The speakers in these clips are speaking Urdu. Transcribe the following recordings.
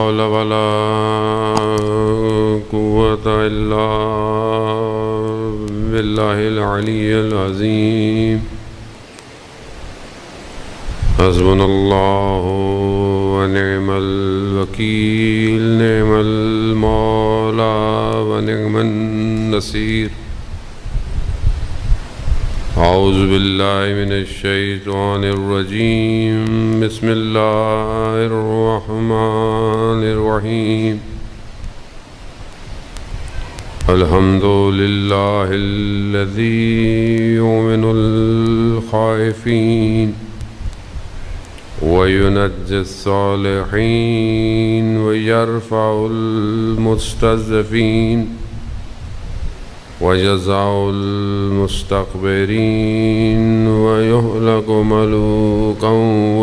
حول ولا قوة إلا بالله العلي العظيم حسبنا الله ونعم الوكيل نعم المولى ونعم النصير أعوذ بالله من الشيطان الرجيم بسم الله الرحمن الرحيم الحمد لله الذي يؤمن الخائفين وينجي الصالحين ويرفع المستضعفين ويجزع المستكبرين ويهلك ملوكا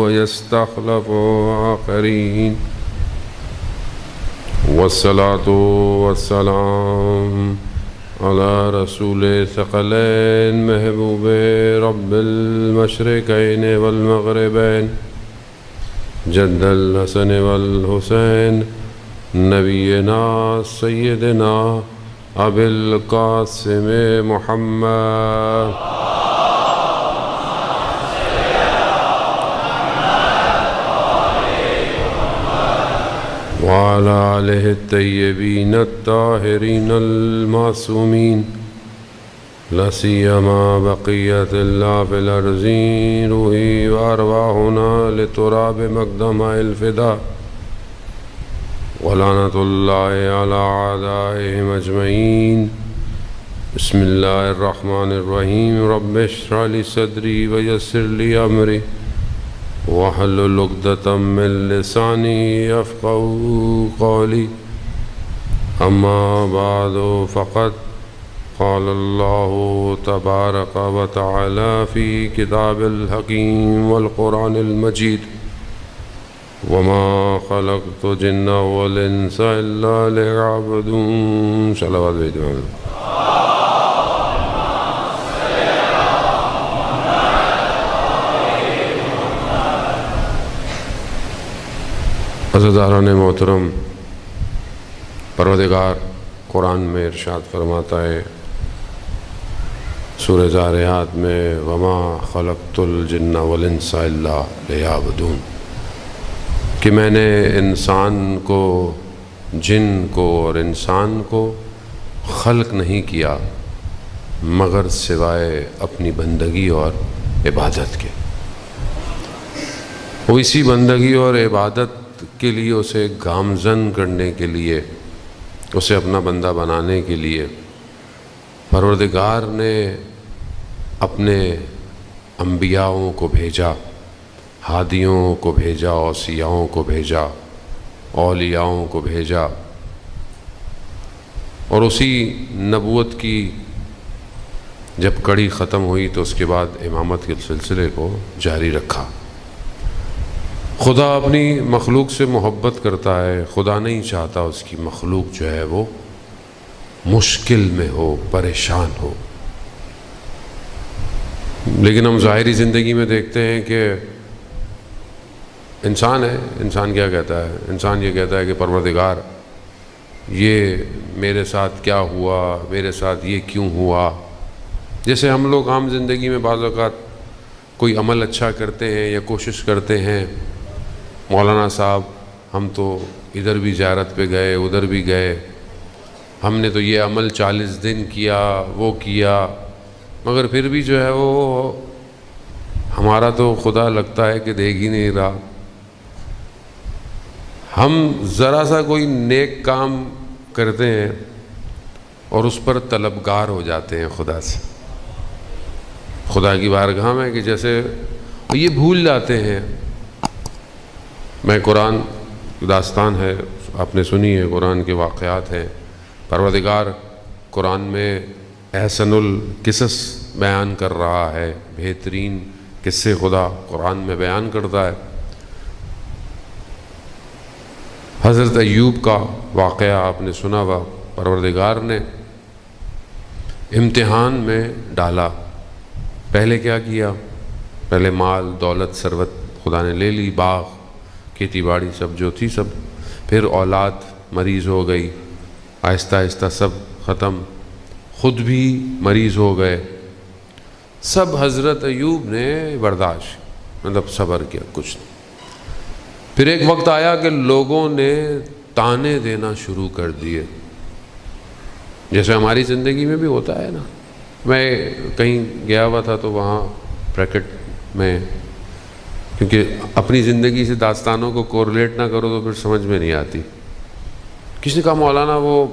ويستخلف آخرين والصلاة والسلام على رسول ثقلين محبوب رب المشرقين والمغربين جد الحسن والحسين نبينا سيدنا أبي القاسم محمد وعلى آله الطيبين الطاهرين المعصومين لا سيما بقية الله في الأرضين روحي وأرواحنا لتراب مقدم الفداء ولعنة الله على أعدائهم أجمعين بسم الله الرحمن الرحيم رب اشرح لي صدري ويسر لي أمري واحلل عقدة من لساني يفقهوا قولي أما بعد فقد قال الله تبارك وتعالى في كتاب الحكيم والقرآن المجيد وما خلقت الجن والإنس إلا ليعبدون صلوات بيتنا عزیزان محترم، پروردگار قرآن میں ارشاد فرماتا ہے سورہ ذاریات میں وما خلقت الجن والانس الا لیعبدون کہ میں نے انسان کو، جن کو اور انسان کو خلق نہیں کیا مگر سوائے اپنی بندگی اور عبادت کے۔ وہ اسی بندگی اور عبادت کے لیے، اسے گامزن کرنے کے لیے، اسے اپنا بندہ بنانے کے لیے پروردگار نے اپنے انبیاءوں کو بھیجا، ہادیوں کو بھیجا، اوصیاؤں کو بھیجا، اولیاؤں کو بھیجا، اور اسی نبوت کی جب کڑی ختم ہوئی تو اس کے بعد امامت کے سلسلے کو جاری رکھا۔ خدا اپنی مخلوق سے محبت کرتا ہے، خدا نہیں چاہتا اس کی مخلوق جو ہے وہ مشکل میں ہو، پریشان ہو۔ لیکن ہم ظاہری زندگی میں دیکھتے ہیں کہ انسان ہے، انسان کیا کہتا ہے؟ انسان یہ کہتا ہے کہ پروردگار یہ میرے ساتھ کیا ہوا، میرے ساتھ یہ کیوں ہوا۔ جیسے ہم لوگ عام زندگی میں بعض اوقات کوئی عمل اچھا کرتے ہیں یا کوشش کرتے ہیں، مولانا صاحب ہم تو ادھر بھی زیارت پہ گئے، ادھر بھی گئے، ہم نے تو یہ عمل 40 دن کیا، وہ کیا، مگر پھر بھی جو ہے وہ ہمارا تو خدا لگتا ہے کہ دیکھ ہی نہیں رہا۔ ہم ذرا سا کوئی نیک کام کرتے ہیں اور اس پر طلبگار ہو جاتے ہیں خدا سے، خدا کی بارگاہ میں، کہ جیسے یہ بھول جاتے ہیں۔ میں قرآن داستان ہے، آپ نے سنی ہے، قرآن کے واقعات ہیں۔ پروردگار قرآن میں احسن القصص بیان کر رہا ہے، بہترین قصے خدا قرآن میں بیان کرتا ہے۔ حضرت ایوب کا واقعہ آپ نے سنا ہوا، پروردگار نے امتحان میں ڈالا۔ پہلے کیا کیا؟ پہلے مال دولت ثروت خدا نے لے لی، باغ کھیتی باڑی سب جو تھی سب، پھر اولاد مریض ہو گئی، آہستہ آہستہ سب ختم، خود بھی مریض ہو گئے، سب حضرت ایوب نے برداشت، مطلب صبر کیا، کچھ نہیں۔ پھر ایک وقت آیا کہ لوگوں نے تانے دینا شروع کر دیے، جیسے ہماری زندگی میں بھی ہوتا ہے نا۔ میں کہیں گیا ہوا تھا تو وہاں بریکٹ میں، کیونکہ اپنی زندگی سے داستانوں کو کورلیٹ نہ کرو تو پھر سمجھ میں نہیں آتی، کسی نے کہا مولانا وہ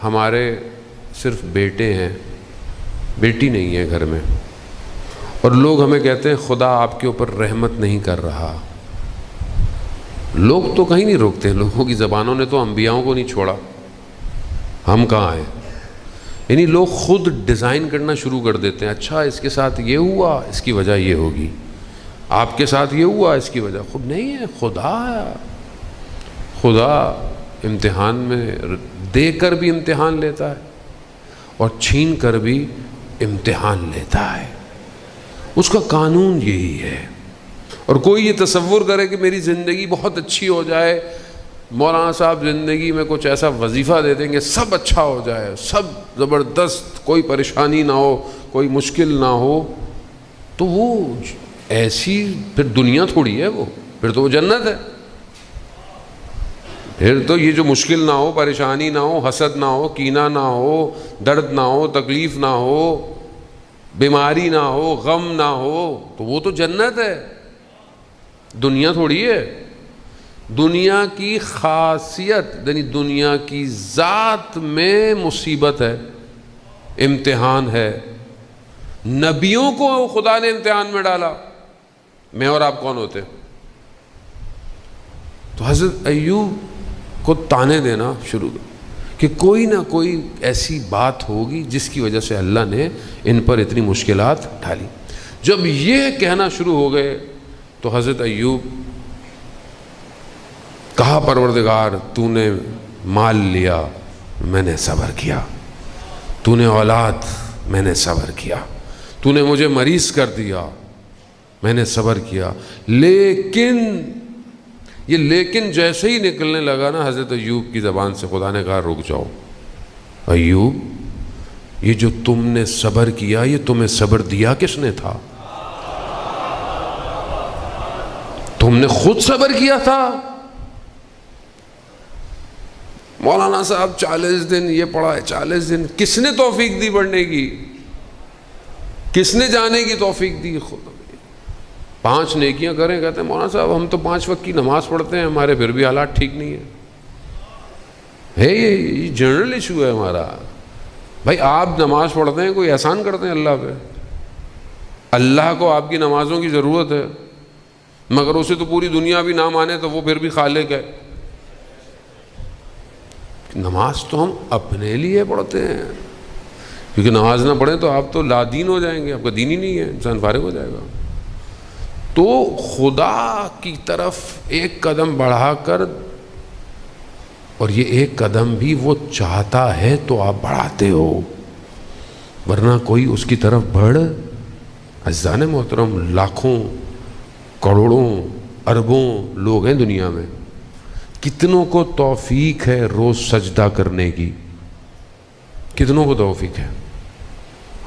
ہمارے صرف بیٹے ہیں، بیٹی نہیں ہے گھر میں، اور لوگ ہمیں کہتے ہیں خدا آپ کے اوپر رحمت نہیں کر رہا۔ لوگ تو کہیں نہیں روکتے، لوگوں کی زبانوں نے تو انبیاؤں کو نہیں چھوڑا، ہم کہاں ہیں؟ یعنی لوگ خود ڈیزائن کرنا شروع کر دیتے ہیں، اچھا اس کے ساتھ یہ ہوا، اس کی وجہ یہ ہوگی، آپ کے ساتھ یہ ہوا، اس کی وجہ خود نہیں ہے، خدا امتحان میں دے کر بھی امتحان لیتا ہے اور چھین کر بھی امتحان لیتا ہے، اس کا قانون یہی ہے۔ اور کوئی یہ تصور کرے کہ میری زندگی بہت اچھی ہو جائے، مولانا صاحب زندگی میں کچھ ایسا وظیفہ دے دیں گے سب اچھا ہو جائے، سب زبردست، کوئی پریشانی نہ ہو، کوئی مشکل نہ ہو، تو وہ ایسی پھر دنیا تھوڑی ہے، وہ پھر تو وہ جنت ہے۔ پھر تو یہ جو مشکل نہ ہو، پریشانی نہ ہو، حسد نہ ہو، کینہ نہ ہو، درد نہ ہو، تکلیف نہ ہو، بیماری نہ ہو، غم نہ ہو، تو وہ تو جنت ہے، دنیا تھوڑی ہے۔ دنیا کی خاصیت یعنی دنیا کی ذات میں مصیبت ہے، امتحان ہے۔ نبیوں کو خدا نے امتحان میں ڈالا، میں اور آپ کون ہوتے؟ تو حضرت ایوب کو تانے دینا شروع کہ کوئی نہ کوئی ایسی بات ہوگی جس کی وجہ سے اللہ نے ان پر اتنی مشکلات ڈالی۔ جب یہ کہنا شروع ہو گئے تو حضرت ایوب کہا پروردگار تو نے مال لیا، میں نے صبر کیا، تو نے اولاد، میں نے صبر کیا، تو نے مجھے مریض کر دیا، میں نے صبر کیا، لیکن یہ لیکن جیسے ہی نکلنے لگا نا حضرت ایوب کی زبان سے، خدا نے کہا رک جاؤ ایوب، یہ جو تم نے صبر کیا یہ تمہیں صبر دیا کس نے تھا؟ تم نے خود صبر کیا تھا۔ مولانا صاحب 40 دن یہ پڑھا ہے، 40 دن کس نے توفیق دی پڑھنے کی؟ کس نے جانے کی توفیق دی؟ خود 5 نیکیاں کریں، کہتے ہیں مولانا صاحب ہم تو 5 وقت کی نماز پڑھتے ہیں، ہمارے پھر بھی حالات ٹھیک نہیں ہے۔ یہ جنرل ایشو ہے ہمارا۔ بھائی آپ نماز پڑھتے ہیں، کوئی احسان کرتے ہیں اللہ پہ؟ اللہ کو آپ کی نمازوں کی ضرورت ہے، مگر اسے تو پوری دنیا بھی نہ مانے تو وہ پھر بھی خالق ہے۔ نماز تو ہم اپنے لیے پڑھتے ہیں، کیونکہ نماز نہ پڑھیں تو آپ تو لا دین ہو جائیں گے، آپ کا دین ہی نہیں ہے، انسان فارغ ہو جائے گا۔ تو خدا کی طرف ایک قدم بڑھا کر، اور یہ ایک قدم بھی وہ چاہتا ہے تو آپ بڑھاتے ہو، ورنہ کوئی اس کی طرف بڑھ۔ عزیزان محترم، لاکھوں کروڑوں اربوں لوگ ہیں دنیا میں، کتنوں کو توفیق ہے روز سجدہ کرنے کی؟ کتنوں کو توفیق ہے؟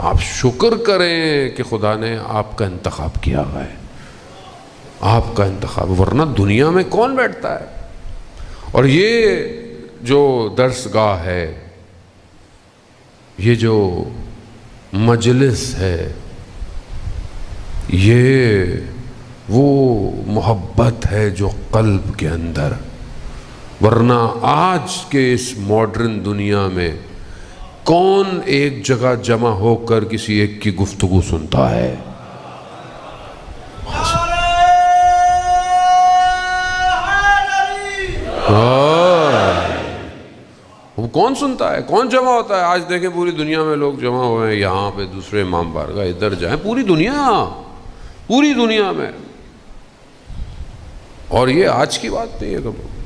آپ شکر کریں کہ خدا نے آپ کا انتخاب کیا ہوا ہے، آپ کا انتخاب، ورنہ دنیا میں کون بیٹھتا ہے؟ اور یہ جو درس گاہ ہے، یہ جو مجلس ہے، یہ وہ محبت ہے جو قلب کے اندر، ورنہ آج کے اس ماڈرن دنیا میں کون ایک جگہ جمع ہو کر کسی ایک کی گفتگو سنتا ہے؟ وہ کون سنتا ہے؟ کون جمع ہوتا ہے؟ آج دیکھیں پوری دنیا میں لوگ جمع ہوئے ہیں، یہاں پہ دوسرے امام بارگاہ، ادھر جائیں، پوری دنیا میں۔ اور یہ آج کی بات نہیں ہے کبھی،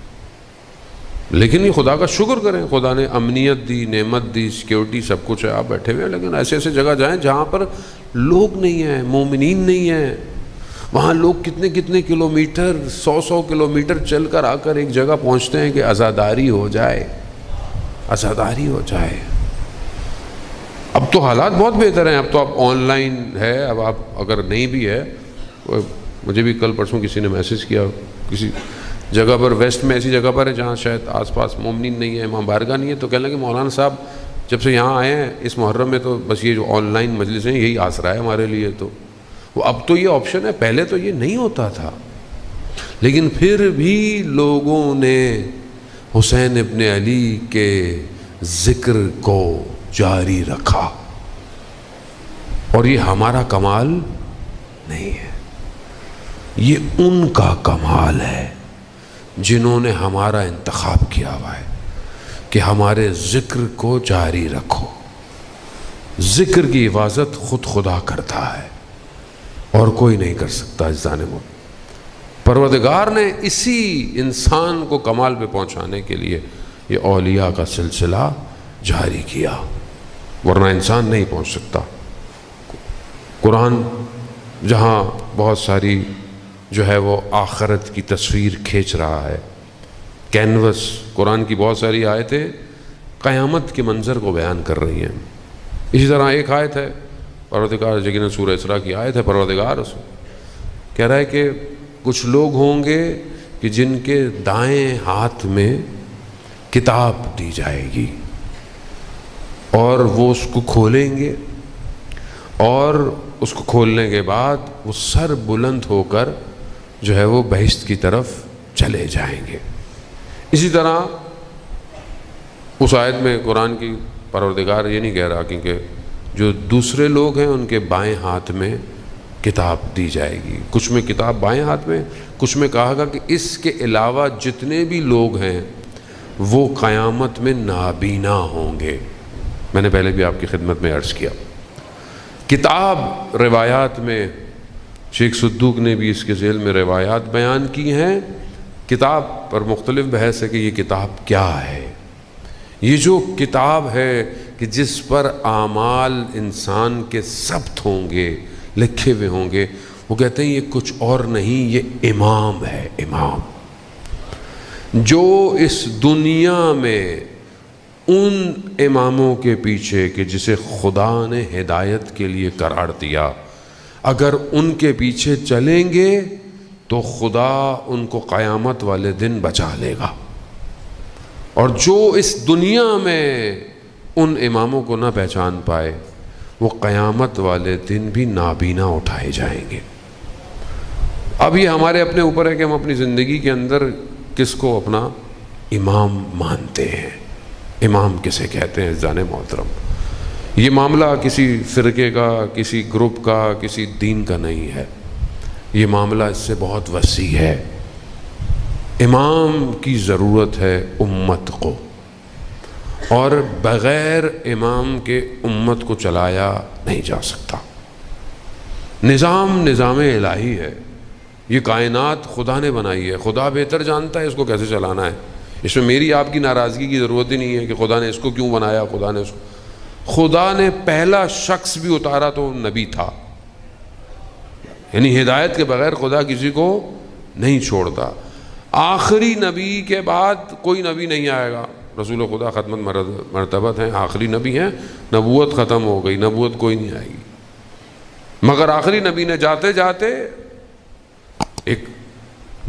لیکن یہ خدا کا شکر کریں، خدا نے امنیت دی، نعمت دی، سیکیورٹی، سب کچھ ہے، آپ بیٹھے ہوئے ہیں، لیکن ایسے ایسے جگہ جائیں جہاں پر لوگ نہیں ہیں، مومنین نہیں ہیں، وہاں لوگ کتنے کتنے کلومیٹر، 100 کلومیٹر چل کر آ کر ایک جگہ پہنچتے ہیں کہ عزاداری ہو جائے، عزاداری ہو جائے۔ اب تو حالات بہت بہتر ہیں، اب تو آپ آن لائن ہے، اب آپ اگر نہیں بھی ہے، مجھے بھی کل پرسوں کسی نے میسج کیا، کسی جگہ پر ویسٹ میں ایسی جگہ پر ہے جہاں شاید آس پاس مومنین نہیں ہے، امام بارگاہ نہیں ہے، تو کہنے لگے مولانا صاحب جب سے یہاں آئے ہیں اس محرم میں تو بس یہ جو آن لائن مجلس ہیں یہی آسرا ہے ہمارے لیے۔ تو وہ اب تو یہ آپشن ہے، پہلے تو یہ نہیں ہوتا تھا، لیکن پھر بھی لوگوں نے حسین ابن علی کے ذکر کو جاری رکھا، اور یہ ہمارا کمال نہیں ہے، یہ ان کا کمال ہے جنہوں نے ہمارا انتخاب کیا ہوا ہے کہ ہمارے ذکر کو جاری رکھو۔ ذکر کی حفاظت خود خدا کرتا ہے اور کوئی نہیں کر سکتا عزیزان مومنین۔ پروردگار نے اسی انسان کو کمال پہ پہنچانے کے لیے یہ اولیاء کا سلسلہ جاری کیا، ورنہ انسان نہیں پہنچ سکتا۔ قرآن جہاں بہت ساری جو ہے وہ آخرت کی تصویر کھینچ رہا ہے، کینوس، قرآن کی بہت ساری آیتیں قیامت کے منظر کو بیان کر رہی ہیں۔ اسی طرح ایک آیت ہے پروردگار، یقیناً سورہ اسراء کی آیت ہے، پروردگار اس کہہ رہا ہے کہ کچھ لوگ ہوں گے کہ جن کے دائیں ہاتھ میں کتاب دی جائے گی اور وہ اس کو کھولیں گے، اور اس کو کھولنے کے بعد وہ سر بلند ہو کر جو ہے وہ بہشت کی طرف چلے جائیں گے۔ اسی طرح اس آیت میں قرآن کی پروردگار یہ نہیں کہہ رہا کیونکہ جو دوسرے لوگ ہیں ان کے بائیں ہاتھ میں کتاب دی جائے گی، کچھ میں کتاب بائیں ہاتھ میں، کچھ میں کہا گا کہ اس کے علاوہ جتنے بھی لوگ ہیں وہ قیامت میں نابینا ہوں گے۔ میں نے پہلے بھی آپ کی خدمت میں عرض کیا، کتاب روایات میں شیخ صدوق نے بھی اس کے ذیل میں روایات بیان کی ہیں، کتاب پر مختلف بحث ہے کہ یہ کتاب کیا ہے۔ یہ جو کتاب ہے کہ جس پر اعمال انسان کے ثبت ہوں گے، لکھے ہوئے ہوں گے، وہ کہتے ہیں یہ کچھ اور نہیں، یہ امام ہے، امام جو اس دنیا میں ان اماموں کے پیچھے کہ جسے خدا نے ہدایت کے لیے قرار دیا، اگر ان کے پیچھے چلیں گے تو خدا ان کو قیامت والے دن بچا لے گا، اور جو اس دنیا میں ان اماموں کو نہ پہچان پائے وہ قیامت والے دن بھی نابینا اٹھائے جائیں گے۔ اب یہ ہمارے اپنے اوپر ہے کہ ہم اپنی زندگی کے اندر کس کو اپنا امام مانتے ہیں۔ امام کسے کہتے ہیں عزیزان محترم؟ یہ معاملہ کسی فرقے کا، کسی گروپ کا، کسی دین کا نہیں ہے، یہ معاملہ اس سے بہت وسیع ہے۔ امام کی ضرورت ہے امت کو، اور بغیر امام کے امت کو چلایا نہیں جا سکتا۔ نظام الہی ہے، یہ کائنات خدا نے بنائی ہے، خدا بہتر جانتا ہے اس کو کیسے چلانا ہے۔ اس میں میری آپ کی ناراضگی کی ضرورت ہی نہیں ہے کہ خدا نے اس کو کیوں بنایا، خدا نے پہلا شخص بھی اتارا تو نبی تھا، یعنی ہدایت کے بغیر خدا کسی کو نہیں چھوڑتا۔ آخری نبی کے بعد کوئی نبی نہیں آئے گا، رسول خدا ختم مرتبت ہیں، آخری نبی ہیں، نبوت ختم ہو گئی، نبوت کوئی نہیں آئے گی، مگر آخری نبی نے جاتے جاتے ایک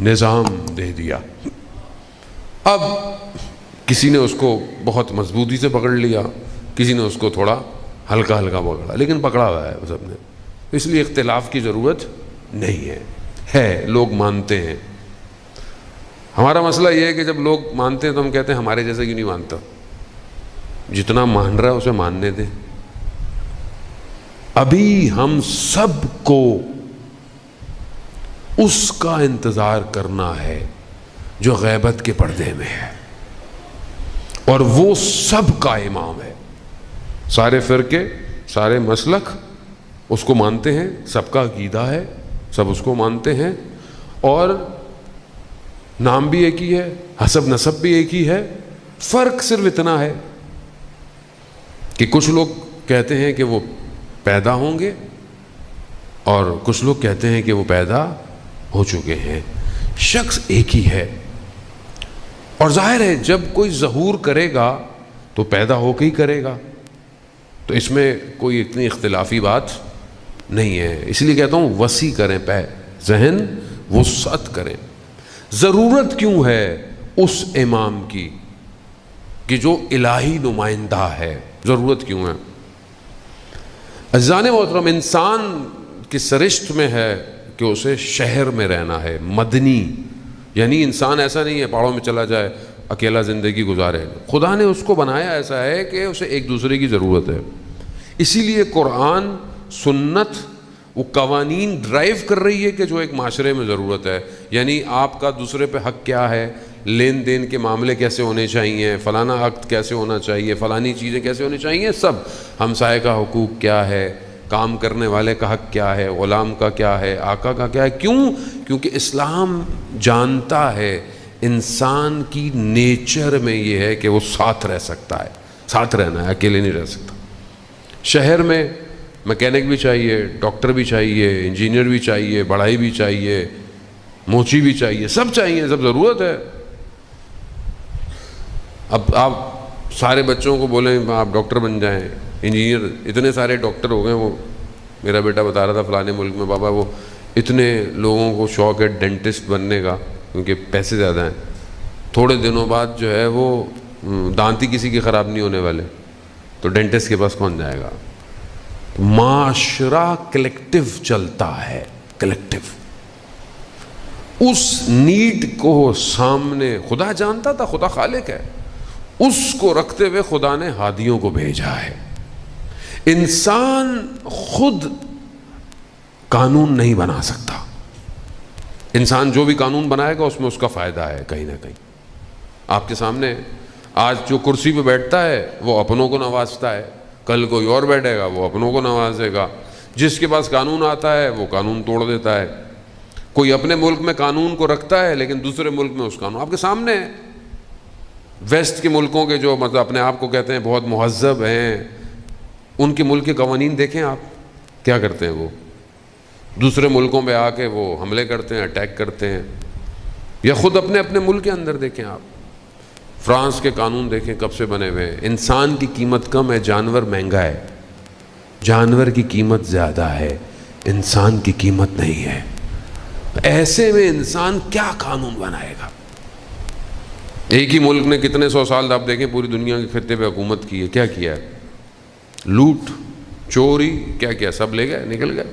نظام دے دیا۔ اب کسی نے اس کو بہت مضبوطی سے پکڑ لیا، کسی نے اس کو تھوڑا ہلکا ہلکا پکڑا، لیکن پکڑا ہوا ہے سب نے، اس لیے اختلاف کی ضرورت نہیں ہے، لوگ مانتے ہیں۔ ہمارا مسئلہ یہ ہے کہ جب لوگ مانتے ہیں تو ہم کہتے ہیں ہمارے جیسا کیوں نہیں مانتا، جتنا مان رہا ہے اسے ماننے دیں۔ ابھی ہم سب کو اس کا انتظار کرنا ہے جو غیبت کے پردے میں ہے، اور وہ سب کا امام ہے۔ سارے فرقے، سارے مسلک اس کو مانتے ہیں، سب کا عقیدہ ہے، سب اس کو مانتے ہیں، اور نام بھی ایک ہی ہے، حسب نسب بھی ایک ہی ہے۔ فرق صرف اتنا ہے کہ کچھ لوگ کہتے ہیں کہ وہ پیدا ہوں گے اور کچھ لوگ کہتے ہیں کہ وہ پیدا ہو چکے ہیں. شخص ایک ہی ہے، اور ظاہر ہے جب کوئی ظہور کرے گا تو پیدا ہو کے ہی کرے گا، تو اس میں کوئی اتنی اختلافی بات نہیں ہے. اس لیے کہتا ہوں وسیع کریں ذہن، وسعت کریں. ضرورت کیوں ہے اس امام کی کہ جو الہی نمائندہ ہے؟ ضرورت کیوں ہے؟ عزیزان محترم، انسان کی سرشت میں ہے کہ اسے شہر میں رہنا ہے، مدنی، یعنی انسان ایسا نہیں ہے پہاڑوں میں چلا جائے اکیلا زندگی گزارے. خدا نے اس کو بنایا ایسا ہے کہ اسے ایک دوسرے کی ضرورت ہے. اسی لیے قرآن، سنت وہ قوانین ڈرائیو کر رہی ہے کہ جو ایک معاشرے میں ضرورت ہے. یعنی آپ کا دوسرے پہ حق کیا ہے، لین دین کے معاملے کیسے ہونے چاہیے، فلانا عقد کیسے ہونا چاہیے، فلانی چیزیں کیسے ہونی چاہیے، سب. ہمسائے کا حقوق کیا ہے، کام کرنے والے کا حق کیا ہے، غلام کا کیا ہے، آقا کا کیا ہے. کیوں؟ کیونکہ اسلام جانتا ہے انسان کی نیچر میں یہ ہے کہ وہ ساتھ رہ سکتا ہے، ساتھ رہنا ہے، اکیلے نہیں رہ سکتا. شہر میں میکینک بھی چاہیے، ڈاکٹر بھی چاہیے، انجینئر بھی چاہیے، بڑھائی بھی چاہیے، موچی بھی چاہیے، سب چاہیے، سب ضرورت ہے. اب آپ سارے بچوں کو بولیں آپ ڈاکٹر بن جائیں، انجینئر، اتنے سارے ڈاکٹر ہو گئے. وہ میرا بیٹا بتا رہا تھا فلانے ملک میں بابا وہ اتنے لوگوں کو شوق ہے ڈینٹسٹ بننے کا کیونکہ پیسے زیادہ ہیں. تھوڑے دنوں بعد جو ہے وہ دانت ہی کسی کے خراب نہیں ہونے والے، تو ڈینٹسٹ کے پاس کون جائے گا؟ معاشرہ کلیکٹیو چلتا ہے، کلیکٹیو. اس نیڈ کو سامنے خدا جانتا تھا، خدا خالق ہے، اس کو رکھتے ہوئے خدا نے ہادیوں کو بھیجا ہے. انسان خود قانون نہیں بنا سکتا. انسان جو بھی قانون بنائے گا اس میں اس کا فائدہ ہے کہیں نہ کہیں. آپ کے سامنے آج جو کرسی پہ بیٹھتا ہے وہ اپنوں کو نوازتا ہے، کل کوئی اور بیٹھے گا وہ اپنوں کو نوازے گا. جس کے پاس قانون آتا ہے وہ قانون توڑ دیتا ہے. کوئی اپنے ملک میں قانون کو رکھتا ہے لیکن دوسرے ملک میں اس قانون آپ کے سامنے ہے. ویسٹ کے ملکوں کے جو مطلب اپنے آپ کو کہتے ہیں بہت مہذب ہیں، ان کے ملک کے قوانین دیکھیں آپ کیا کرتے ہیں. وہ دوسرے ملکوں میں آ کے وہ حملے کرتے ہیں، اٹیک کرتے ہیں. یا خود اپنے اپنے ملک کے اندر دیکھیں آپ، فرانس کے قانون دیکھیں کب سے بنے ہوئے ہیں. انسان کی قیمت کم ہے، جانور مہنگا ہے. جانور کی قیمت زیادہ ہے، انسان کی قیمت نہیں ہے. ایسے میں انسان کیا قانون بنائے گا؟ ایک ہی ملک نے کتنے سو سال آپ دیکھیں پوری دنیا کے خطے پہ حکومت کی ہے. کیا کیا ہے؟ لوٹ، چوری، کیا کیا؟ سب لے گئے، نکل گئے.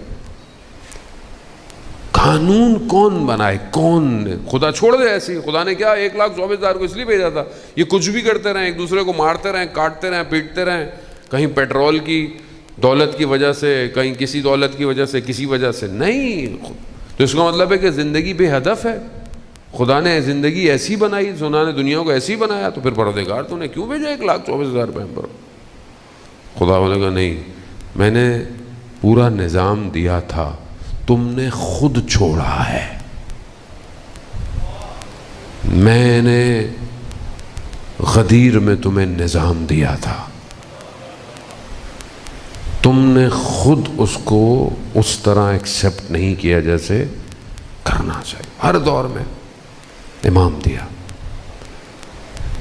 قانون کون بنائے؟ کون؟ خدا چھوڑ دے ایسی. خدا نے کیا 1,24,000 کو اس لیے بھیجا تھا یہ کچھ بھی کرتے رہیں، ایک دوسرے کو مارتے رہیں، کاٹتے رہیں، پیٹتے رہیں، کہیں پیٹرول کی دولت کی وجہ سے، کہیں کسی دولت کی وجہ سے، کسی وجہ سے نہیں. تو اس کا مطلب ہے کہ زندگی بے ہدف ہے. خدا نے زندگی ایسی بنائی، خدا نے دنیا کو ایسی بنایا، تو پھر پروردگار تو نے کیوں بھیجا 1,24,000 پہ ہم پر؟ خدا بولے گا نہیں، میں نے پورا نظام دیا تھا، تم نے خود چھوڑا ہے. میں نے غدیر میں تمہیں نظام دیا تھا، تم نے خود اس کو اس طرح ایکسیپٹ نہیں کیا جیسے کرنا چاہیے. ہر دور میں امام دیا.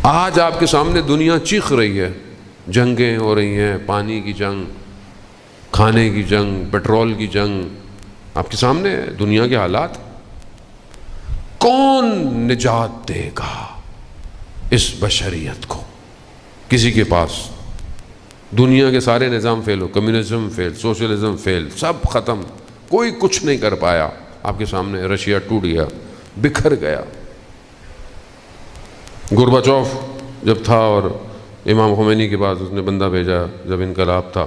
آج آپ کے سامنے دنیا چیخ رہی ہے، جنگیں ہو رہی ہیں، پانی کی جنگ، کھانے کی جنگ، پیٹرول کی جنگ آپ کے سامنے ہے. دنیا کے حالات. کون نجات دے گا اس بشریت کو؟ کسی کے پاس دنیا کے سارے نظام فیل ہو، کمیونزم فیل، سوشلزم فیل، سب ختم، کوئی کچھ نہیں کر پایا. آپ کے سامنے رشیا ٹوٹ گیا، بکھر گیا. گورباچوف جب تھا اور امام خمینی کے بعد اس نے بندہ بھیجا جب انقلاب تھا،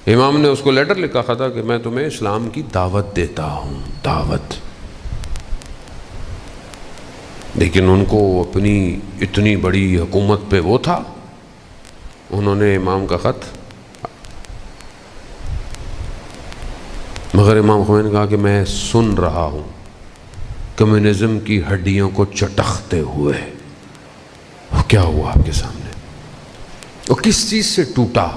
امام نے اس کو لیٹر لکھا تھا کہ میں تمہیں اسلام کی دعوت دیتا ہوں، دعوت. لیکن ان کو اپنی اتنی بڑی حکومت پہ وہ تھا، انہوں نے امام کا خط، مگر امام خمینی نے کہا کہ میں سن رہا ہوں کمیونزم کی ہڈیوں کو چٹختے ہوئے. کیا ہوا آپ کے سامنے؟ اور کس چیز سے ٹوٹا؟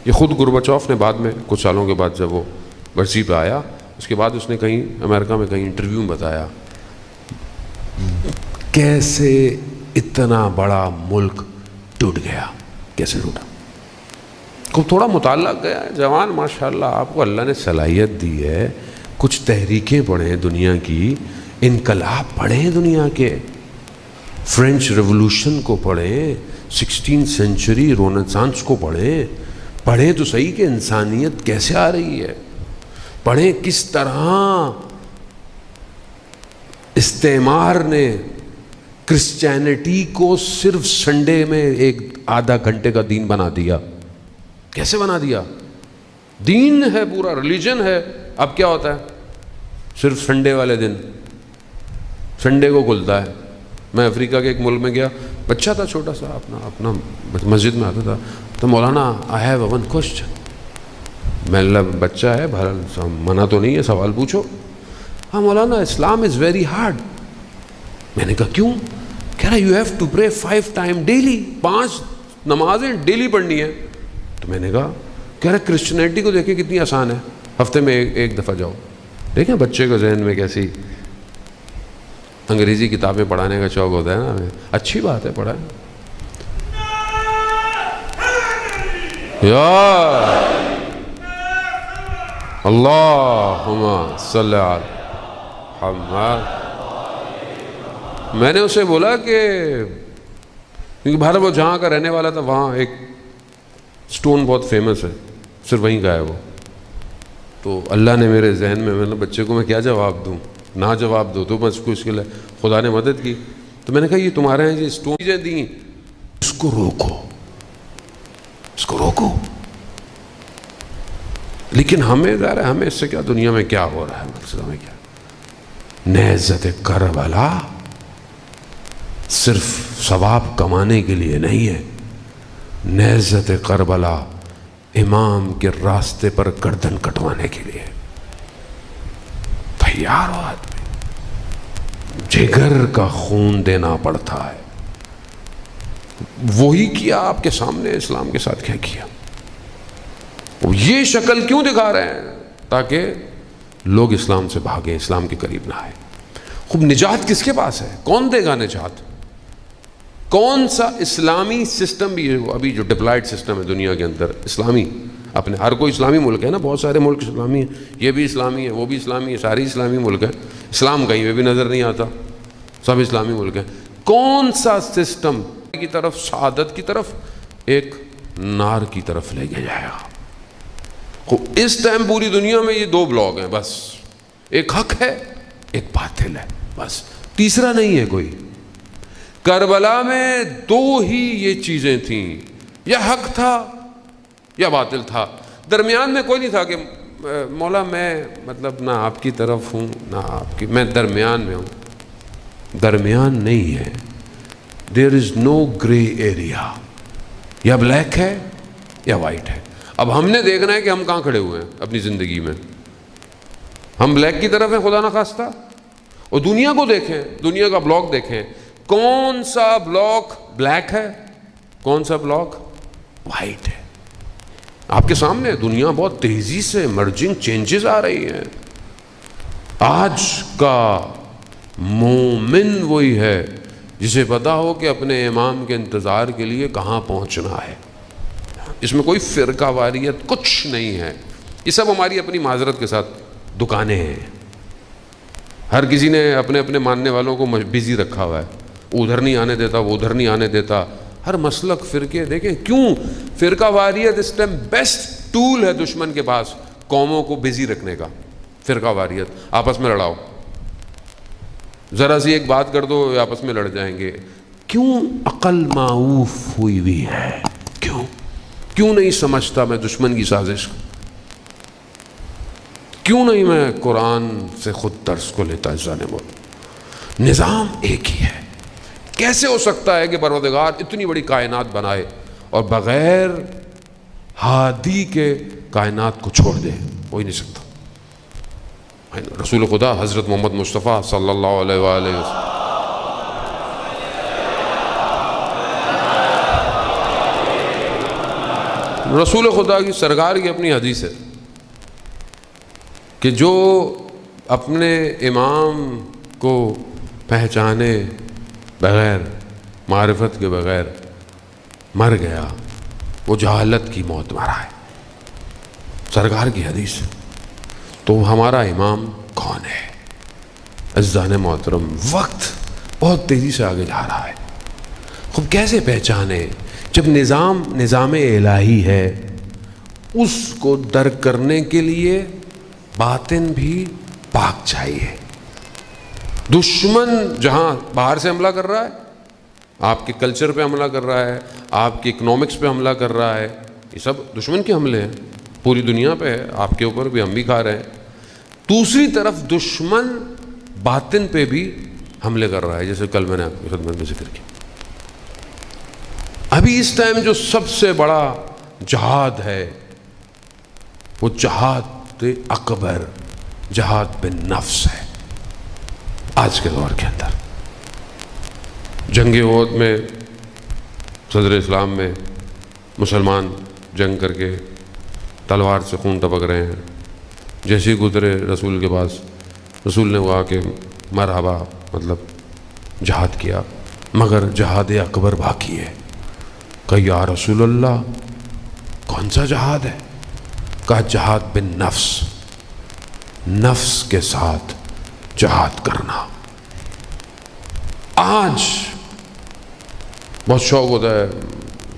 یہ خود گورباچوف نے بعد میں کچھ سالوں کے بعد جب وہ کرسی پہ آیا، اس کے بعد اس نے کہیں امریکہ میں کہیں انٹرویو میں بتایا کیسے اتنا بڑا ملک ٹوٹ گیا، کیسے ٹوٹا۔ کو تھوڑا مطالعہ گیا ہے جوان، ماشاءاللہ آپ کو اللہ نے صلاحیت دی ہے، کچھ تحریکیں پڑھیں دنیا کی، انقلاب پڑھیں دنیا کے، فرینچ ریولوشن کو پڑھیں، 16 سینچری رونسانس کو پڑھیں تو صحیح کہ انسانیت کیسے آ رہی ہے، پڑھیں کس طرح استعمار نے کرسچینٹی کو صرف سنڈے میں ایک آدھا گھنٹے کا دین بنا دیا، کیسے بنا دیا؟ دین ہے، پورا ریلیجن ہے، اب کیا ہوتا ہے؟ صرف سنڈے والے دن، سنڈے کو کھلتا ہے۔ میں افریقہ کے ایک ملک میں گیا، بچہ تھا چھوٹا سا، اپنا مسجد میں آتا تھا، تو مولانا آئی ہیو ون کوسچن، میں اللہ بچہ ہے، منع تو نہیں ہے، سوال پوچھو۔ ہاں مولانا اسلام از ویری ہارڈ۔ میں نے کہا کیوں؟ کہہ رہا you have to pray 5 time daily, 5 نمازیں ڈیلی پڑھنی ہے۔ تو میں نے کہا، کہہ رہا کرسچینٹی کو دیکھیں کتنی آسان ہے، ہفتے میں ایک دفعہ جاؤ۔ دیکھیں بچے کو ذہن میں کیسی انگریزی کتابیں پڑھانے کا شوق ہوتا ہے نا، اچھی بات ہے، پڑھائیں۔ یا اللہم صلی علی محمد۔ میں نے اسے بولا کہ کیونکہ بھارت وہ جہاں کا رہنے والا تھا، وہاں ایک سٹون بہت فیمس ہے، صرف وہیں کا ہے وہ۔ تو اللہ نے میرے ذہن میں نے بچے کو میں کیا جواب دوں، نہ جواب دو تو بس کو اس کے لیے خدا نے مدد کی۔ تو میں نے کہا یہ تمہارے ہیں یہ سٹون چیزیں دیں، اس کو روکو، اس کو روکو۔ لیکن ہمیں ظاہر ہے ہمیں اس سے کیا، دنیا میں کیا ہو رہا ہے، مقصد ہمیں کیا، نہضت کربلا صرف ثواب کمانے کے لیے نہیں ہے، نہضت کربلا امام کے راستے پر گردن کٹوانے کے لیے تیار ہو آدمی، جگر کا خون دینا پڑتا ہے۔ وہی کیا آپ کے سامنے، اسلام کے ساتھ کیا کیا، یہ شکل کیوں دکھا رہے ہیں؟ تاکہ لوگ اسلام سے بھاگیں، اسلام کے قریب نہ آئے۔ خوب نجات کس کے پاس ہے؟ کون دے گا نجات؟ کون سا اسلامی سسٹم بھی ابھی جو ڈپلائڈ سسٹم ہے دنیا کے اندر، اسلامی، اپنے ہر کوئی اسلامی ملک ہے نا، بہت سارے ملک اسلامی ہیں، یہ بھی اسلامی ہے، وہ بھی اسلامی ہے، ساری اسلامی ملک ہیں، اسلام کہیں پہ بھی نظر نہیں آتا، سب اسلامی ملک ہیں۔ کون سا سسٹم کی طرف، سعادت کی طرف، ایک نار کی طرف لے کے جائے گا؟ اس ٹائم پوری دنیا میں یہ 2 بلاک ہیں بس، ایک حق ہے ایک باطل ہے، بس تیسرا نہیں ہے کوئی۔ کربلا میں 2 ہی یہ چیزیں تھیں، یا حق تھا یا باطل تھا، درمیان میں کوئی نہیں تھا کہ مولا میں مطلب نہ آپ کی طرف ہوں نہ آپ کی، میں درمیان میں ہوں۔ درمیان نہیں ہے، دیر از نو گرے ایریا، یا بلیک ہے یا وائٹ ہے۔ اب ہم نے دیکھنا ہے کہ ہم کہاں کھڑے ہوئے ہیں اپنی زندگی میں، ہم بلیک کی طرف ہیں خدا نخواستہ، اور دنیا کو دیکھیں، دنیا کا بلاک دیکھیں، کون سا بلاک بلیک ہے، کون سا بلاک وائٹ ہے؟ آپ کے سامنے دنیا بہت تیزی سے مرجنگ چینجز آ رہی ہیں۔ آج کا مومن وہی ہے جسے پتا ہو کہ اپنے امام کے انتظار کے لیے کہاں پہنچنا ہے۔ اس میں کوئی فرقہ واریت کچھ نہیں ہے، یہ سب ہماری اپنی معذرت کے ساتھ دکانیں ہیں۔ ہر کسی نے اپنے اپنے ماننے والوں کو بزی رکھا ہوا ہے، ادھر نہیں آنے دیتا، وہ ادھر نہیں آنے دیتا، ہر مسلک فرقے۔ دیکھیں کیوں فرقہ واریت اس ٹائم بیسٹ ٹول ہے دشمن کے پاس قوموں کو بزی رکھنے کا۔ فرقہ واریت، آپس میں لڑاؤ، ذرا سی ایک بات کر دو آپس میں لڑ جائیں گے۔ کیوں عقل معوف ہوئی ہوئی ہے؟ کیوں نہیں سمجھتا میں دشمن کی سازش؟ کیوں نہیں میں قرآن سے خود درس کو لیتا اس ظالم؟ نظام ایک ہی ہے۔ کیسے ہو سکتا ہے کہ پروردگار اتنی بڑی کائنات بنائے اور بغیر ہادی کے کائنات کو چھوڑ دے؟ ہو ہی نہیں سکتا۔ رسول خدا حضرت محمد مصطفیٰ صلی اللہ علیہ وآلہ وسلم رسول خدا کی سرکار کی اپنی حدیث ہے کہ جو اپنے امام کو پہچانے بغیر، معرفت کے بغیر مر گیا وہ جہالت کی موت مرا ہے، سرکار کی حدیث۔ تو ہمارا امام کون ہے؟ عزیزان محترم، وقت بہت تیزی سے آگے جا رہا ہے، خوب کیسے پہچانے؟ جب نظام الہی ہے، اس کو درک کرنے کے لیے باطن بھی پاک چاہیے۔ دشمن جہاں باہر سے حملہ کر رہا ہے، آپ کے کلچر پہ حملہ کر رہا ہے، آپ کی اکنامکس پہ حملہ کر رہا ہے، یہ سب دشمن کے حملے ہیں، پوری دنیا پہ ہے، آپ کے اوپر بھی ہم بھی کھا رہے ہیں۔ دوسری طرف دشمن باطن پہ بھی حملے کر رہا ہے، جیسے کل میں نے آپ کی خدمت میں ذکر کیا۔ ابھی اس ٹائم جو سب سے بڑا جہاد ہے وہ جہاد اکبر، جہاد بن نفس ہے۔ آج کے دور کے اندر جنگ احد میں صدر اسلام میں مسلمان جنگ کر کے تلوار سے خون ٹپک رہے ہیں، جیسے ہی گزرے رسول کے پاس، رسول نے کہا کہ مرحبا، مطلب جہاد کیا، مگر جہاد اکبر باقی ہے۔ کہا یا رسول اللہ کون سا جہاد ہے؟ کہا جہاد بن نفس، نفس کے ساتھ جہاد کرنا۔ آج بہت شوق ہوتا ہے،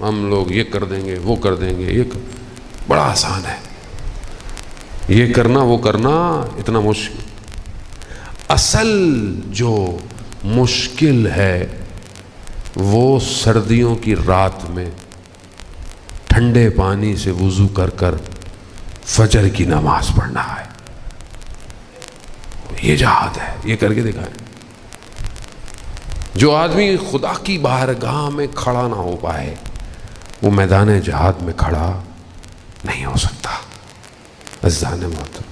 ہم لوگ یہ کر دیں گے، وہ کر دیں گے، یہ بڑا آسان ہے، یہ کرنا وہ کرنا اتنا مشکل۔ اصل جو مشکل ہے وہ سردیوں کی رات میں ٹھنڈے پانی سے وضو کر کر فجر کی نماز پڑھنا ہے، یہ جہاد ہے، یہ کر کے دکھائیں۔ جو آدمی خدا کی بارگاہ میں کھڑا نہ ہو پائے وہ میدان جہاد میں کھڑا نہیں ہو سکتا۔ عزیزان محترم،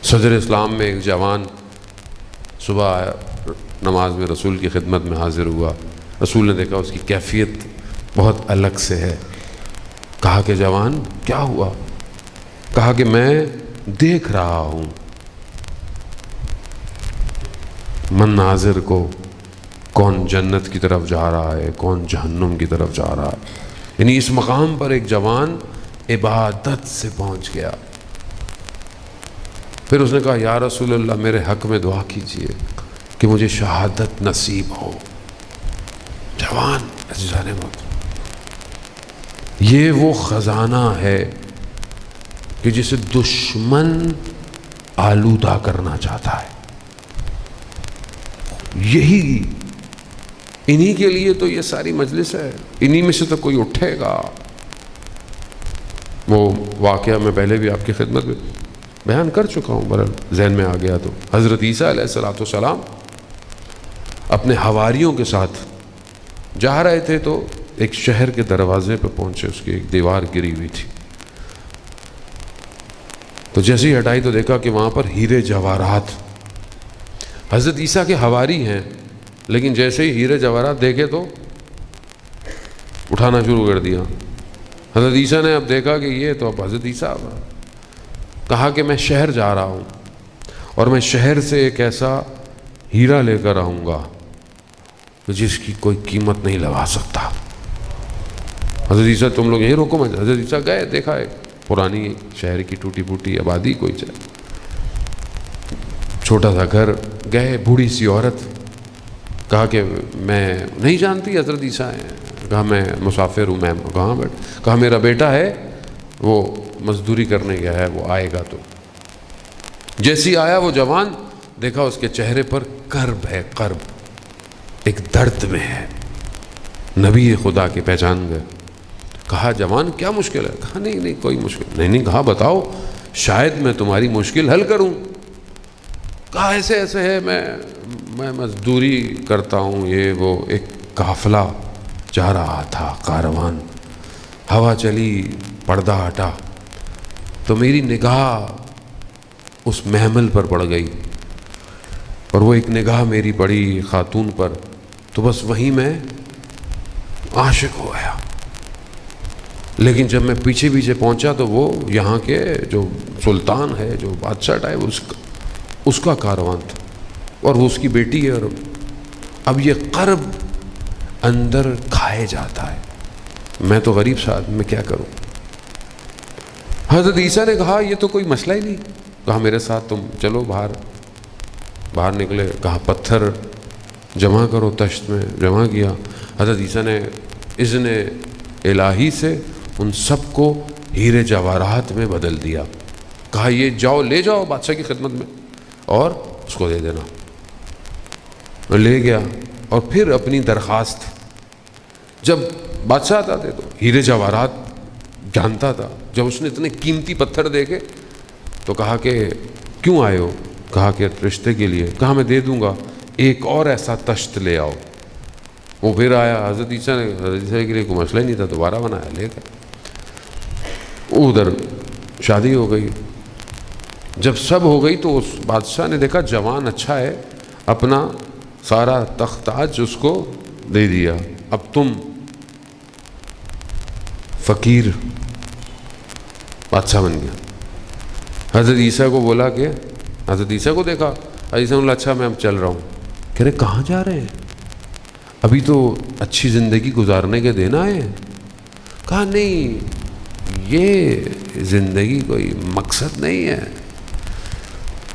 صدر اسلام میں ایک جوان صبح نماز میں رسول کی خدمت میں حاضر ہوا، رسول نے دیکھا اس کی کیفیت بہت الگ سے ہے۔ کہا کہ جوان کیا ہوا؟ کہا کہ میں دیکھ رہا ہوں مناظر کو، کون جنت کی طرف جا رہا ہے، کون جہنم کی طرف جا رہا ہے۔ یعنی اس مقام پر ایک جوان عبادت سے پہنچ گیا۔ پھر اس نے کہا یا رسول اللہ میرے حق میں دعا کیجئے کہ مجھے شہادت نصیب ہو۔ جوان، عزیزان محترم، یہ وہ خزانہ ہے کہ جسے دشمن آلودہ کرنا چاہتا ہے۔ یہی انہی کے لیے تو یہ ساری مجلس ہے، انہی میں سے تو کوئی اٹھے گا۔ وہ واقعہ میں پہلے بھی آپ کی خدمت میں بیان کر چکا ہوں، برحال ذہن میں آ گیا تو حضرت عیسیٰ علیہ السلام اپنے حواریوں کے ساتھ جا رہے تھے تو ایک شہر کے دروازے پہ پہنچے، اس کی ایک دیوار گری ہوئی تھی، تو جیسے ہی ہٹائی تو دیکھا کہ وہاں پر ہیرے جواہرات۔ حضرت عیسیٰ کے حواری ہیں، لیکن جیسے ہی ہیرے جواہرات دیکھے تو اٹھانا شروع کر دیا۔ حضرت عیسیٰ نے اب دیکھا کہ یہ تو اب حضرت عیسیٰ، کہا کہ میں شہر جا رہا ہوں اور میں شہر سے ایک ایسا ہیرا لے کر آؤں گا جس کی کوئی قیمت نہیں لگا سکتا۔ حضرت عیسیٰ تم لوگ یہیں رکو، میں حضرت عیسیٰ گئے، دیکھا ایک پرانی شہر کی ٹوٹی پھوٹی آبادی، کوئی چھوٹا سا گھر، گئے، بوڑھی سی عورت، کہا کہ میں نہیں جانتی حضرت عیسیٰ ہیں؟ کہا میں مسافر ہوں، میں کہاں بیٹھ؟ کہا میرا بیٹا ہے وہ مزدوری کرنے گیا ہے، وہ آئے گا۔ تو جیسی آیا وہ جوان، دیکھا اس کے چہرے پر کرب ہے، کرب، ایک درد میں ہے۔ نبی خدا کی پہچان گئے۔ کہا جوان کیا مشکل ہے؟ کہا نہیں کوئی مشکل نہیں۔ کہا بتاؤ شاید میں تمہاری مشکل حل کروں۔ کہا ایسے ہے، میں مزدوری کرتا ہوں، یہ وہ۔ ایک قافلہ جا رہا تھا، کاروان، ہوا چلی، پردہ ہٹا تو میری نگاہ اس محمل پر پڑ گئی، اور وہ ایک نگاہ میری پڑی خاتون پر، تو بس وہیں میں عاشق ہو گیا۔ لیکن جب میں پیچھے پیچھے پہنچا تو وہ یہاں کے جو سلطان ہے، جو بادشاہ ٹائپ، اس کا کاروان تھا، اور وہ اس کی بیٹی ہے، اور اب یہ قرب اندر کھائے جاتا ہے۔ میں تو غریب سا آدمی، میں کیا کروں؟ حضرت عیسیٰ نے کہا یہ تو کوئی مسئلہ ہی نہیں، کہا میرے ساتھ تم چلو باہر نکلے، کہا پتھر جمع کرو، تشت میں جمع کیا۔ حضرت عیسیٰ نے اذن الہی سے ان سب کو ہیرے جواہرات میں بدل دیا، کہا یہ جاؤ لے جاؤ بادشاہ کی خدمت میں اور اس کو دے دینا۔ لے گیا اور پھر اپنی درخواست، جب بادشاہ آتا تھے تو ہیرے جواہرات جانتا تھا، جب اس نے اتنے قیمتی پتھر دیکھے تو کہا کہ کیوں آئے ہو؟ کہا کہ رشتے کے لیے۔ کہا میں دے دوں گا، ایک اور ایسا تشت لے آؤ۔ وہ پھر آیا، حضرت عیسیٰ کے لیے کوئی مسئلہ ہی نہیں تھا، دوبارہ بنایا، لے گئے۔ ادھر شادی ہو گئی، جب سب ہو گئی تو اس بادشاہ نے دیکھا جوان اچھا ہے، اپنا سارا تخت تاج اس کو دے دیا، اب تم فقیر بادشاہ بن گیا۔ حضرت عیسیٰ کو بولا کہ حضرت عیسیٰ کو دیکھا، حضرت عیسیٰ نے بولا اچھا میں اب چل رہا ہوں۔ کہہ رہے کہاں جا رہے ہیں؟ ابھی تو اچھی زندگی گزارنے کے دن آئے ہیں۔ کہا نہیں، یہ زندگی کوئی مقصد نہیں ہے۔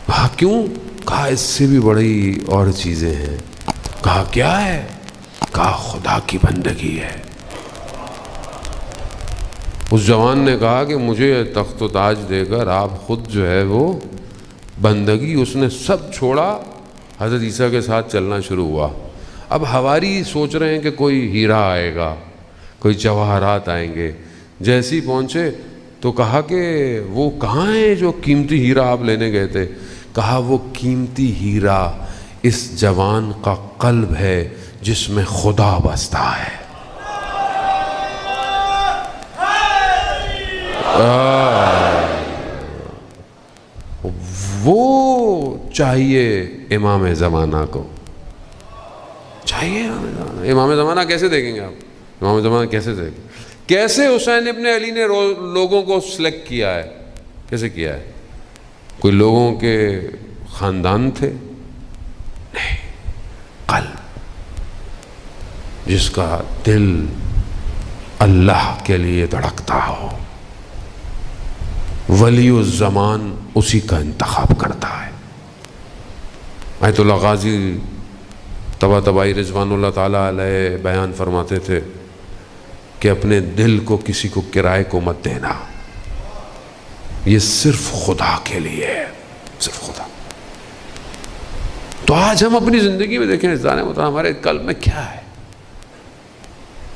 کہا کیوں؟ کہا اس سے بھی بڑی اور چیزیں ہیں۔ کہا کیا ہے؟ کہا خدا کی بندگی ہے۔ اس جوان نے کہا کہ مجھے تخت و تاج دے کر آپ خود جو ہے وہ بندگی، اس نے سب چھوڑا، حضرت عیسیٰ کے ساتھ چلنا شروع ہوا۔ اب حواری سوچ رہے ہیں کہ کوئی ہیرا آئے گا، کوئی جواہرات آئیں گے۔ جیسے ہی پہنچے تو کہا کہ وہ کہاں ہے جو قیمتی ہیرا آپ لینے گئے تھے؟ کہا وہ قیمتی ہیرا اس جوان کا قلب ہے جس میں خدا بستا ہے۔ وہ چاہیے امام زمانہ کو، چاہیے امام زمانہ۔ کیسے دیکھیں گے آپ امام زمانہ؟ کیسے دیکھیں؟ کیسے حسین ابن علی نے لوگوں کو سلیکٹ کیا ہے؟ کیسے کیا ہے؟ کوئی لوگوں کے خاندان تھے؟ نہیں، قلب جس کا دل اللہ کے لیے دھڑکتا ہو، ولی الزمان اسی کا انتخاب کرتا ہے۔ آیت اللہ غازی طباطبائی رضوان اللہ تعالیٰ علیہ بیان فرماتے تھے کہ اپنے دل کو کسی کو کرائے کو مت دینا، یہ صرف خدا کے لیے ہے، صرف خدا۔ تو آج ہم اپنی زندگی میں دیکھیں ہمارے قلب میں کیا ہے؟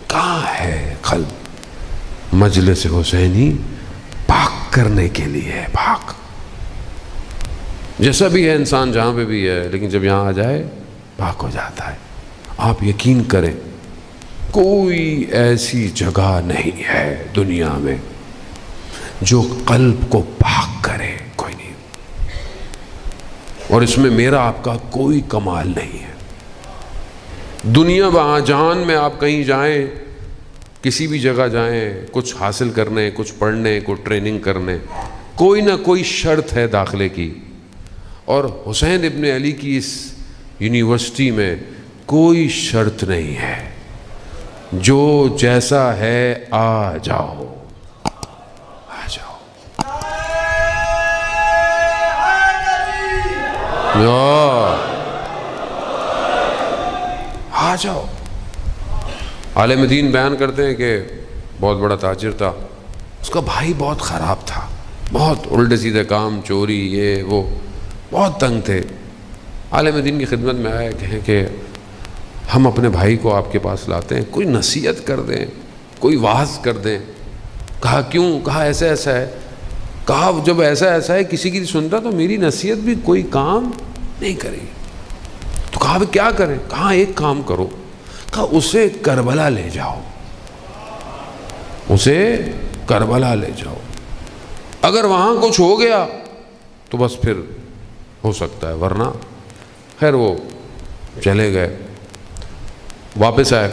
کہاں ہے قلب؟ مجلس حسینی پاک کرنے کے لیے ہے، پاک جیسا بھی ہے انسان جہاں پہ بھی ہے، لیکن جب یہاں آ جائے پاک ہو جاتا ہے۔ آپ یقین کریں کوئی ایسی جگہ نہیں ہے دنیا میں جو قلب کو پاک کرے، کوئی نہیں، اور اس میں میرا آپ کا کوئی کمال نہیں ہے۔ دنیا جہان میں آپ کہیں جائیں، کسی بھی جگہ جائیں، کچھ حاصل کرنے، کچھ پڑھنے، کوئی ٹریننگ کرنے، کوئی نہ کوئی شرط ہے داخلے کی، اور حسین ابن علی کی اس یونیورسٹی میں کوئی شرط نہیں ہے۔ جو جیسا ہے آ جاؤ، آ جاؤ، آ جاؤ۔ عالم دین بیان کرتے ہیں کہ بہت بڑا تاجر تھا، اس کا بھائی بہت خراب تھا، بہت الٹے سیدھے کام، چوری، یہ وہ، بہت تنگ تھے۔ عالم دین کی خدمت میں آئے، کہیں کہ ہم اپنے بھائی کو آپ کے پاس لاتے ہیں، کوئی نصیحت کر دیں، کوئی واعظ کر دیں۔ کہا کیوں؟ کہا ایسا ایسا ہے۔ کہا جب ایسا ایسا ہے کسی کی سنتا تو میری نصیحت بھی کوئی کام نہیں کرے گی۔ تو کہا کیا کریں؟ کہا ایک کام کرو، کہا اسے کربلا لے جاؤ، اسے کربلا لے جاؤ، اگر وہاں کچھ ہو گیا تو بس پھر ہو سکتا ہے، ورنہ خیر۔ وہ چلے گئے، واپس آئے،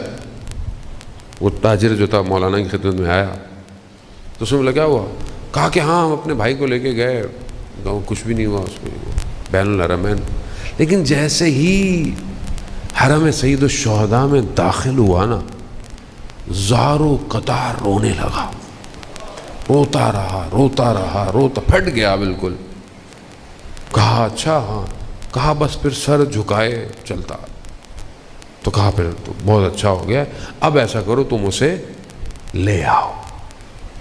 وہ تاجر جو تھا مولانا کی خدمت میں آیا، تو اس نے بولا کیا ہوا؟ کہا کہ ہاں ہم اپنے بھائی کو لے کے گئے، کچھ بھی نہیں ہوا اس میں، بین الحرمین۔ لیکن جیسے ہی حرم سید الشہداء میں داخل ہوا نا، زارو قطار رونے لگا، روتا رہا، پھٹ گیا بالکل۔ کہا اچھا ہاں، کہا بس پھر سر جھکائے چلتا، تو کہا پھر تو بہت اچھا ہو گیا، اب ایسا کرو تم اسے لے آؤ،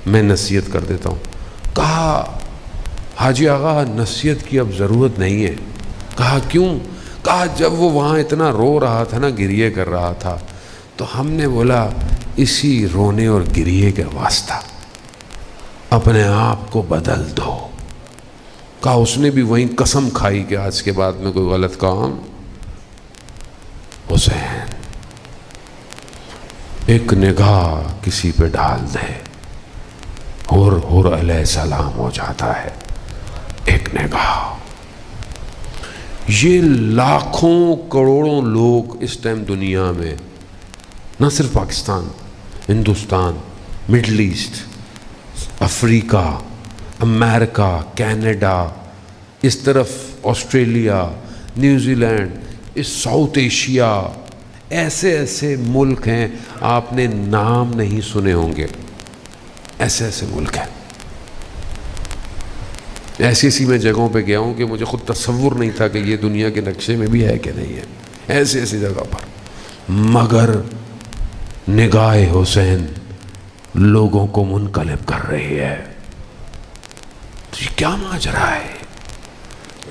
میں نصیحت کر دیتا ہوں۔ کہا حاجی آغا نصیحت کی اب ضرورت نہیں ہے۔ کہا کیوں؟ کہا جب وہ وہاں اتنا رو رہا تھا نا، گریے کر رہا تھا، تو ہم نے بولا اسی رونے اور گریے کے واسطہ اپنے آپ کو بدل دو۔ کہا اس نے بھی وہیں قسم کھائی کہ آج کے بعد میں کوئی غلط کام۔ حسین ایک نگاہ کسی پہ ڈال دے، حر علیہ السلام ہو جاتا ہے، ایک نگاہ۔ یہ لاکھوں کروڑوں لوگ اس ٹائم دنیا میں، نہ صرف پاکستان، ہندوستان، مڈل ایسٹ، افریقہ، امریکہ، کینیڈا، اس طرف آسٹریلیا، نیوزی لینڈ، اس ساؤتھ ایشیا، ایسے ایسے ملک ہیں آپ نے نام نہیں سنے ہوں گے، ایسے ایسے ملک ہیں۔ ایسی میں جگہوں پہ گیا ہوں کہ مجھے خود تصور نہیں تھا کہ یہ دنیا کے نقشے میں بھی ہے کہ نہیں ہے، ایسی جگہ پر، مگر نگاہ حسین لوگوں کو منقلب کر رہی ہے۔ تو یہ کیا ماجرا ہے؟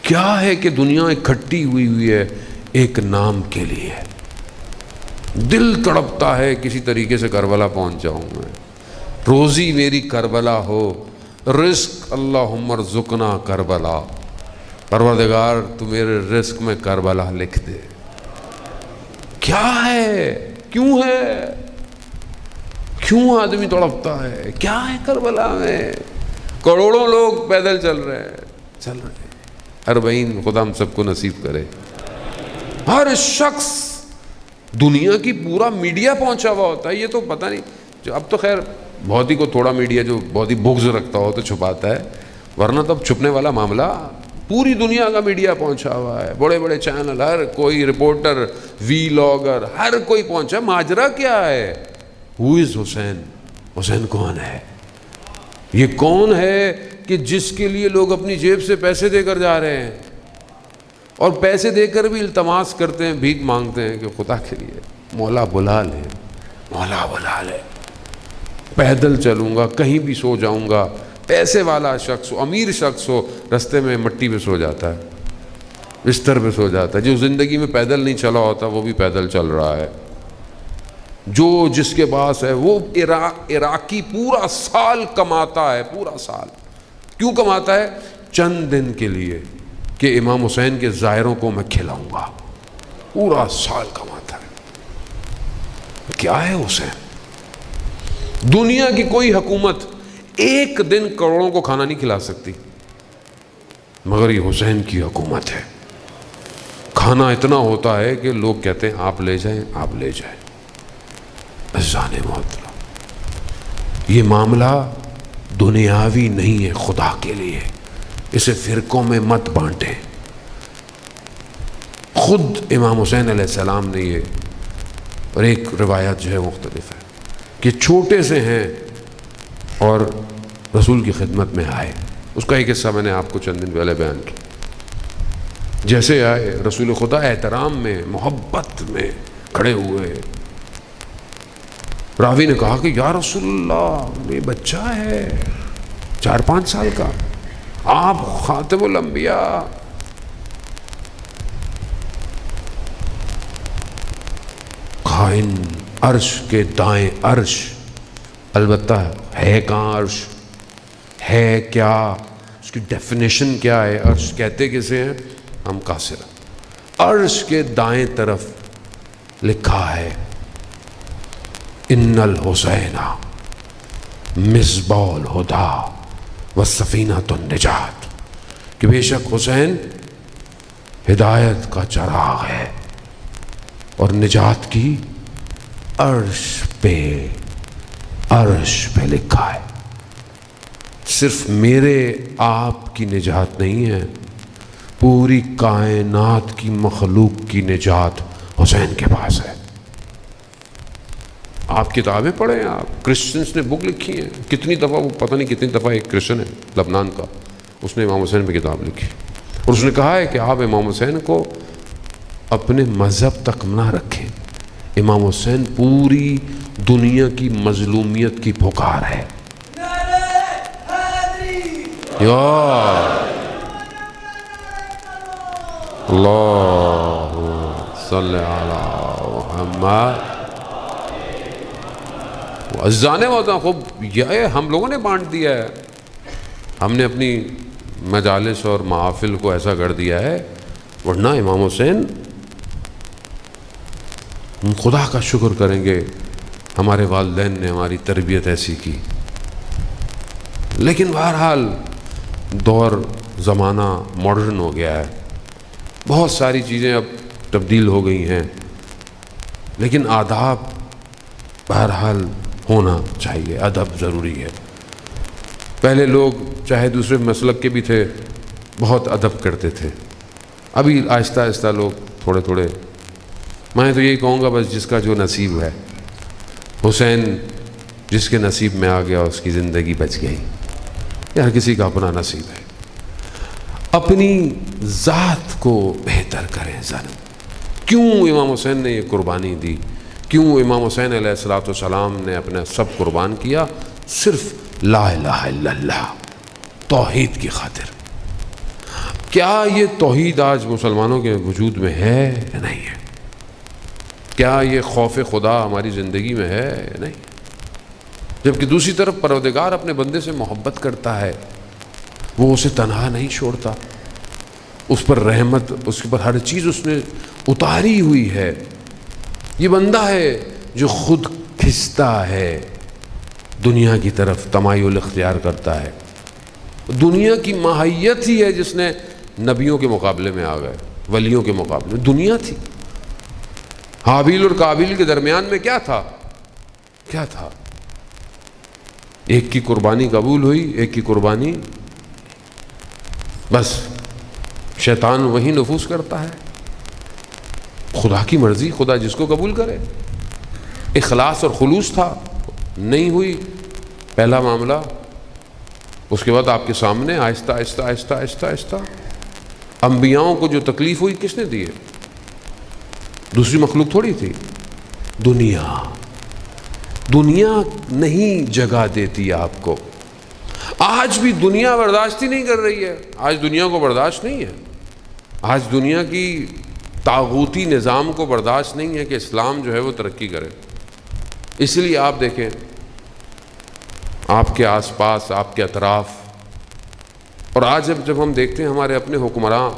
کیا ہے کہ دنیا اکٹھی ہوئی ہے ایک نام کے لیے؟ دل تڑپتا ہے کسی طریقے سے کربلا پہنچ جاؤں میں، روزی میری کربلا ہو، رزق اللہم ارزقنا کربلا، پروردگار تو میرے رزق میں کربلا لکھ دے۔ کیا ہے؟ کیوں ہے؟ کیوں آدمی تڑپتا ہے؟ کیا ہے کربلا میں؟ کروڑوں لوگ پیدل چل رہے ہیں، اربعین، خدا ہم سب کو نصیب کرے۔ ہر شخص، دنیا کی پورا میڈیا پہنچا ہوا ہوتا ہے، یہ تو پتہ نہیں، اب تو خیر بہت ہی کو تھوڑا میڈیا جو بہت ہی بغض رکھتا ہو تو چھپاتا ہے، ورنہ تب چھپنے والا معاملہ پوری دنیا کا میڈیا پہنچا ہوا ہے، بڑے بڑے چینل، ہر کوئی رپورٹر، ویلاگر، ہر کوئی پہنچا۔ ماجرا کیا ہے؟ ہو از حسین؟ حسین کون ہے؟ یہ کون ہے کہ جس کے لیے لوگ اپنی جیب سے پیسے دے کر جا رہے ہیں، اور پیسے دے کر بھی التماس کرتے ہیں، بھیک مانگتے ہیں کہ خدا کے لیے مولا بلا لے، مولا بلا لے، پیدل چلوں گا، کہیں بھی سو جاؤں گا۔ پیسے والا شخص ہو، امیر شخص ہو، رستے میں مٹی پہ سو جاتا ہے، بستر پہ سو جاتا ہے۔ جو زندگی میں پیدل نہیں چلا ہوتا وہ بھی پیدل چل رہا ہے۔ جو جس کے پاس ہے وہ عراقی پورا سال کماتا ہے، پورا سال کیوں کماتا ہے؟ چند دن کے لیے کہ امام حسین کے زائروں کو میں کھلاؤں گا، پورا سال کماتا ہے۔ کیا ہے حسین؟ دنیا کی کوئی حکومت ایک دن کروڑوں کو کھانا نہیں کھلا سکتی، مگر یہ حسین کی حکومت ہے۔ کھانا اتنا ہوتا ہے کہ لوگ کہتے ہیں آپ لے جائیں، آپ لے جائیں۔ عزیزان محترم، یہ معاملہ دنیاوی نہیں ہے، خدا کے لیے اسے فرقوں میں مت بانٹیں۔ خود امام حسین علیہ السلام نے یہ، اور ایک روایت جو ہے مختلف ہے کہ چھوٹے سے ہیں اور رسول کی خدمت میں آئے۔ اس کا ایک حصہ میں نے آپ کو چند دن پہلے بیان کیا۔ جیسے آئے رسول خدا احترام میں، محبت میں کھڑے ہوئے، راوی نے کہا کہ یا رسول اللہ یہ بچہ ہے 4-5 سال کا، آپ خاتم الانبیاء۔ خائن عرش کے دائیں عرش، البتہ ہے کہاں عرش؟ ہے کیا؟ اس کی ڈیفینیشن کیا ہے؟ عرش کہتے کسے ہیں؟ ہم قاصر۔ عرش کے دائیں طرف لکھا ہے ان الحسین مصباح الہدی وسفینۃ النجات، کہ بے شک حسین ہدایت کا چراغ ہے اور نجات کی عرش پہ لکھا ہے۔ صرف میرے آپ کی نجات نہیں ہے، پوری کائنات کی مخلوق کی نجات حسین کے پاس ہے۔ آپ کتابیں پڑھیں، آپ کرسچنس نے بک لکھی ہیں، کتنی دفعہ، وہ پتہ نہیں کتنی دفعہ، ایک کرسچن ہے لبنان کا، اس نے امام حسین پہ کتاب لکھی اور اس نے کہا ہے کہ آپ امام حسین کو اپنے مذہب تک نہ رکھیں، امام حسین پوری دنیا کی مظلومیت کی پکار ہے۔ یا اللہ صلی علی محمد عزیزان وطن، خوب یہ ہم لوگوں نے بانٹ دیا ہے، ہم نے اپنی مجالس اور محافل کو ایسا کر دیا ہے، ورنہ امام حسین، ہم خدا کا شکر کریں گے ہمارے والدین نے ہماری تربیت ایسی کی۔ لیکن بہرحال دور زمانہ ماڈرن ہو گیا ہے، بہت ساری چیزیں اب تبدیل ہو گئی ہیں، لیکن آداب بہرحال ہونا چاہیے، ادب ضروری ہے۔ پہلے لوگ چاہے دوسرے مسلک کے بھی تھے، بہت ادب کرتے تھے، ابھی آہستہ آہستہ لوگ تھوڑے تھوڑے، میں تو یہی کہوں گا بس جس کا جو نصیب ہے، حسین جس کے نصیب میں آ گیا اس کی زندگی بچ گئی، ہر کسی کا اپنا نصیب ہے۔ اپنی ذات کو بہتر کریں ذرا، کیوں امام حسین نے یہ قربانی دی، کیوں امام حسین علیہ السلام نے اپنا سب قربان کیا؟ صرف لا الہ الا اللہ، توحید کی خاطر۔ کیا یہ توحید آج مسلمانوں کے وجود میں ہے یا نہیں ہے؟ کیا یہ خوف خدا ہماری زندگی میں ہے یا نہیں؟ جبکہ دوسری طرف پروردگار اپنے بندے سے محبت کرتا ہے، وہ اسے تنہا نہیں چھوڑتا، اس پر رحمت، اس پر ہر چیز اس نے اتاری ہوئی ہے۔ یہ بندہ ہے جو خود کھنچتا ہے دنیا کی طرف، تمایل اختیار کرتا ہے۔ دنیا کی ماہیت ہی ہے جس نے نبیوں کے مقابلے میں آ گئے، ولیوں کے مقابلے میں دنیا تھی۔ حابیل اور قابیل کے درمیان میں کیا تھا؟ کیا تھا؟ ایک کی قربانی قبول ہوئی، ایک کی قربانی، بس شیطان وہی نفوذ کرتا ہے۔ خدا کی مرضی، خدا جس کو قبول کرے۔ اخلاص اور خلوص تھا، نہیں ہوئی پہلا معاملہ، اس کے بعد آپ کے سامنے آہستہ آہستہ آہستہ آہستہ آہستہ انبیاؤں کو جو تکلیف ہوئی کس نے دی ہے؟ دوسری مخلوق تھوڑی تھی، دنیا نہیں جگہ دیتی آپ کو۔ آج بھی دنیا برداشت ہی نہیں کر رہی ہے، آج دنیا کو برداشت نہیں ہے، آج دنیا کی طاغوتی نظام کو برداشت نہیں ہے کہ اسلام جو ہے وہ ترقی کرے۔ اس لیے آپ دیکھیں آپ کے آس پاس، آپ کے اطراف، اور آج جب ہم دیکھتے ہیں ہمارے اپنے حکمراں،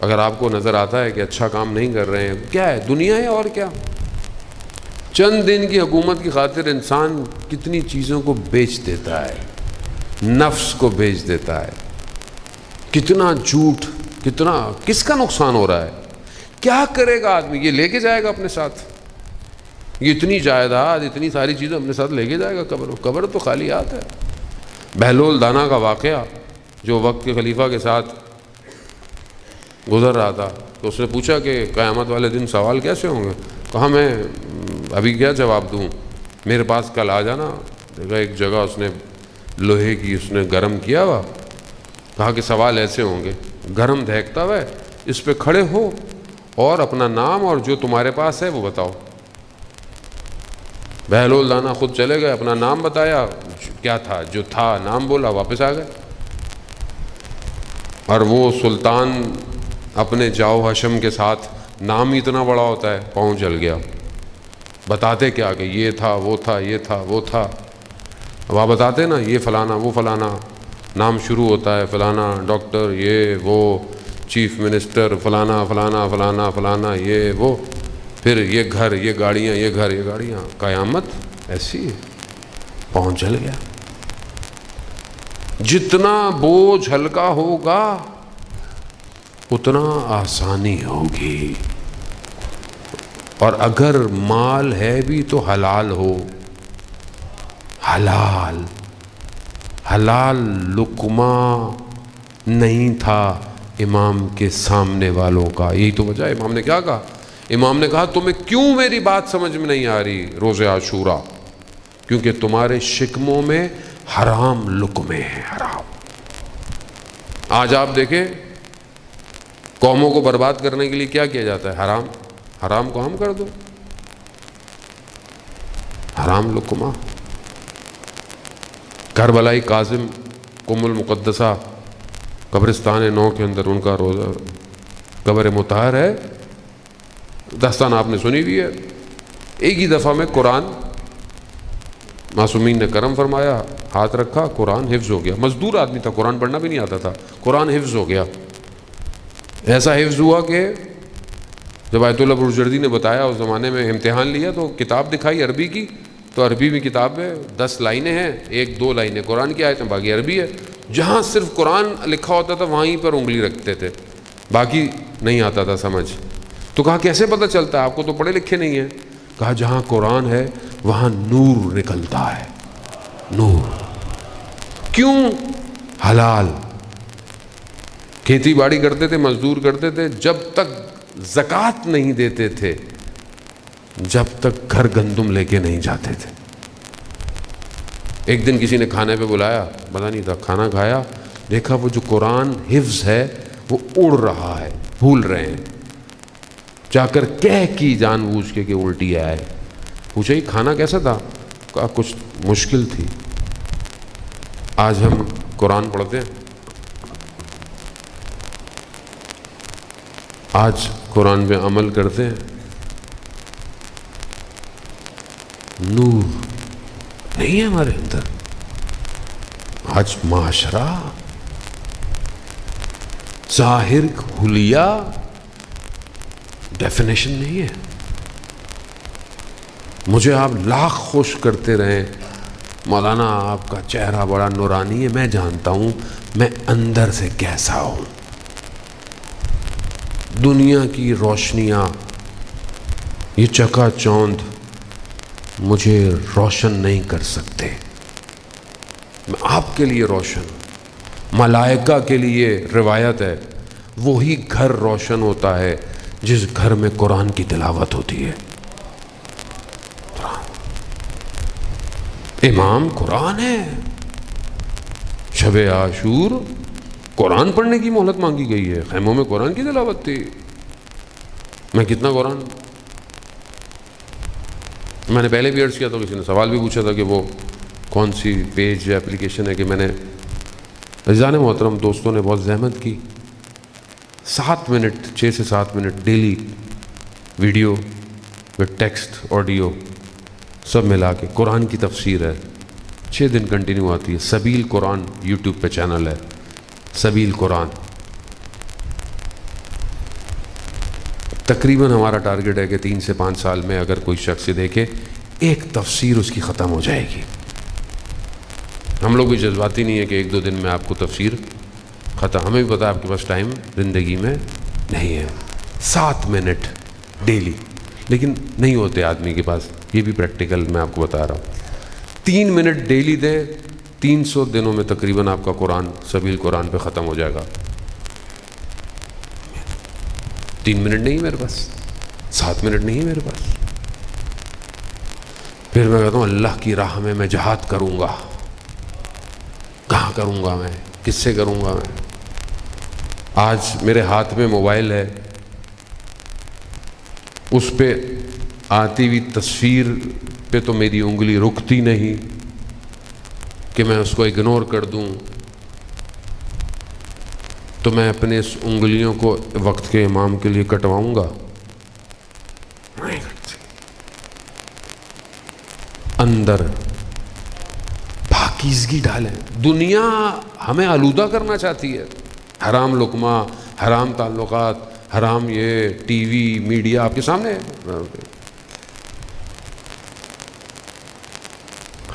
اگر آپ کو نظر آتا ہے کہ اچھا کام نہیں کر رہے ہیں، کیا ہے؟ دنیا ہے اور کیا؟ چند دن کی حکومت کی خاطر انسان کتنی چیزوں کو بیچ دیتا ہے، نفس کو بیچ دیتا ہے، کتنا جھوٹ، کتنا، کس کا نقصان ہو رہا ہے؟ کیا کرے گا آدمی؟ یہ لے کے جائے گا اپنے ساتھ، یہ اتنی جائیداد، اتنی ساری چیزیں اپنے ساتھ لے کے جائے گا قبر تو خالیات ہے۔ بہلول دانا کا واقعہ، جو وقت کے خلیفہ کے ساتھ گزر رہا تھا، تو اس نے پوچھا کہ قیامت والے دن سوال کیسے ہوں گے؟ کہا میں ابھی کیا جواب دوں، میرے پاس کل آ جانا۔ دیکھا ایک جگہ اس نے لوہے کی اس نے گرم کیا ہوا، کہا کہ سوال ایسے ہوں گے، گرم دھیکتا ہوا ہے، اس پہ کھڑے ہو اور اپنا نام اور جو تمہارے پاس ہے وہ بتاؤ۔ بہلول دانا خود چلے گئے، اپنا نام بتایا، کیا تھا جو تھا، نام بولا، واپس آ گئے۔ اور وہ سلطان اپنے جاؤ حشم کے ساتھ، نام ہی اتنا بڑا ہوتا ہے، پاؤں جل گیا، بتاتے کیا کہ یہ تھا، وہ تھا، یہ تھا، وہ تھا۔ اب آپ بتاتے نا یہ فلانا وہ فلانا، نام شروع ہوتا ہے فلانا ڈاکٹر، یہ وہ چیف منسٹر، فلانا فلانا فلانا فلانا، یہ وہ، پھر یہ گھر، یہ گاڑیاں، یہ گھر، یہ گاڑیاں۔ قیامت ایسی ہے، پاؤں جل گیا۔ جتنا بوجھ ہلکا ہوگا اتنا آسانی ہوگی، اور اگر مال ہے بھی تو حلال ہو، حلال حلال لقمہ نہیں تھا امام کے سامنے والوں کا. یہی تو وجہ ہے. امام نے کیا کہا؟ امام نے کہا تمہیں کیوں میری بات سمجھ میں نہیں آ رہی روز عاشورہ؟ کیونکہ تمہارے شکموں میں حرام لقمے ہیں. حرام. آج آپ دیکھیں قوموں کو برباد کرنے کے لیے کیا کیا جاتا ہے؟ حرام. حرام کو ہم کر دو. حرام لقمہ. کربلائی کاظم قم المقدسہ قبرستان نو کے اندر ان کا روزہ قبر مطہر ہے. داستان آپ نے سنی ہوئی ہے. ایک ہی دفعہ میں قرآن معصومین نے کرم فرمایا, ہاتھ رکھا, قرآن حفظ ہو گیا. مزدور آدمی تھا, قرآن پڑھنا بھی نہیں آتا تھا, قرآن حفظ ہو گیا. ایسا حفظ ہوا کہ جب آیت اللہ بروجردی نے بتایا, اس زمانے میں امتحان لیا تو کتاب دکھائی عربی کی, تو عربی میں کتاب میں 10 لائنیں ہیں, 1-2 لائنیں قرآن کی آیتیں, باقی عربی ہے. جہاں صرف قرآن لکھا ہوتا تھا وہیں پر انگلی رکھتے تھے, باقی نہیں آتا تھا سمجھ. تو کہا کیسے پتہ چلتا ہے, آپ کو تو پڑھے لکھے نہیں ہیں؟ کہا جہاں قرآن ہے وہاں نور نکلتا ہے. نور. کیوں؟ حلال. کھیتی باڑی کرتے تھے, مزدور کرتے تھے, جب تک زکوٰۃ نہیں دیتے تھے, جب تک گھر گندم لے کے نہیں جاتے تھے. ایک دن کسی نے کھانے پہ بلایا, پتا نہیں تھا, کھانا کھایا, دیکھا وہ جو قرآن حفظ ہے وہ اڑ رہا ہے, بھول رہے ہیں. جا کر کہہ کی جان بوجھ کے کہ الٹی آئے. پوچھا یہ کھانا کیسا تھا؟ کہا کچھ مشکل تھی. آج ہم قرآن پڑھتے ہیں, آج قرآن پہ عمل کرتے ہیں, نور نہیں ہے ہمارے اندر. آج معاشرہ ظاہر حلیہ ڈیفینیشن نہیں ہے. مجھے آپ لاکھ خوش کرتے رہیں, مولانا آپ کا چہرہ بڑا نورانی ہے, میں جانتا ہوں میں اندر سے کیسا ہوں. دنیا کی روشنیاں, یہ چکا چوندھ مجھے روشن نہیں کر سکتے. میں آپ کے لیے روشن ہوں. ملائکہ کے لیے روایت ہے وہی گھر روشن ہوتا ہے جس گھر میں قرآن کی تلاوت ہوتی ہے. امام قرآن ہے. شب عاشور قرآن پڑھنے کی مہلت مانگی گئی ہے, خیموں میں قرآن کی تلاوت تھی. میں کتنا قرآن, میں نے پہلے بھی عرض کیا تھا, کسی نے سوال بھی پوچھا تھا کہ وہ کون سی پیج یا اپلیکیشن ہے, کہ میں نے عزیزان محترم دوستوں نے بہت زحمت کی, 7 منٹ 6 سے 7 minute daily video with text audio سب ملا کے قرآن کی تفسیر ہے. 6 دن کنٹینیو آتی ہے. سبیل قرآن یوٹیوب پہ چینل ہے, سبیل قرآن. تقریباً ہمارا ٹارگٹ ہے کہ 3 سے 5 سال میں اگر کوئی شخص دیکھے ایک تفسیر اس کی ختم ہو جائے گی. ہم لوگ بھی جذباتی نہیں ہے کہ 1-2 دن میں آپ کو تفسیر ختم. ہمیں بھی پتہ ہے آپ کے پاس ٹائم زندگی میں نہیں ہے. 7 منٹ ڈیلی, لیکن نہیں ہوتے آدمی کے پاس. یہ بھی پریکٹیکل میں آپ کو بتا رہا ہوں. 3 منٹ ڈیلی دیں, 300 دنوں میں تقریباً آپ کا قرآن سبیل قرآن پہ ختم ہو جائے گا. 3 منٹ نہیں میرے پاس, 7 منٹ نہیں ہے میرے پاس. پھر میں کہتا ہوں اللہ کی راہ میں میں جہاد کروں گا. کہاں کروں گا میں, کس سے کروں گا میں؟ آج میرے ہاتھ میں موبائل ہے, اس پہ آتی ہوئی تصویر پہ تو میری انگلی رکتی نہیں کہ میں اس کو اگنور کر دوں. تو میں اپنے اس انگلیوں کو وقت کے امام کے لیے کٹواؤں گا؟ نہیں کٹتی. اندر پاکیزگی ڈالیں. دنیا ہمیں آلودہ کرنا چاہتی ہے. حرام لقمہ, حرام تعلقات, حرام یہ ٹی وی میڈیا آپ کے سامنے ہے.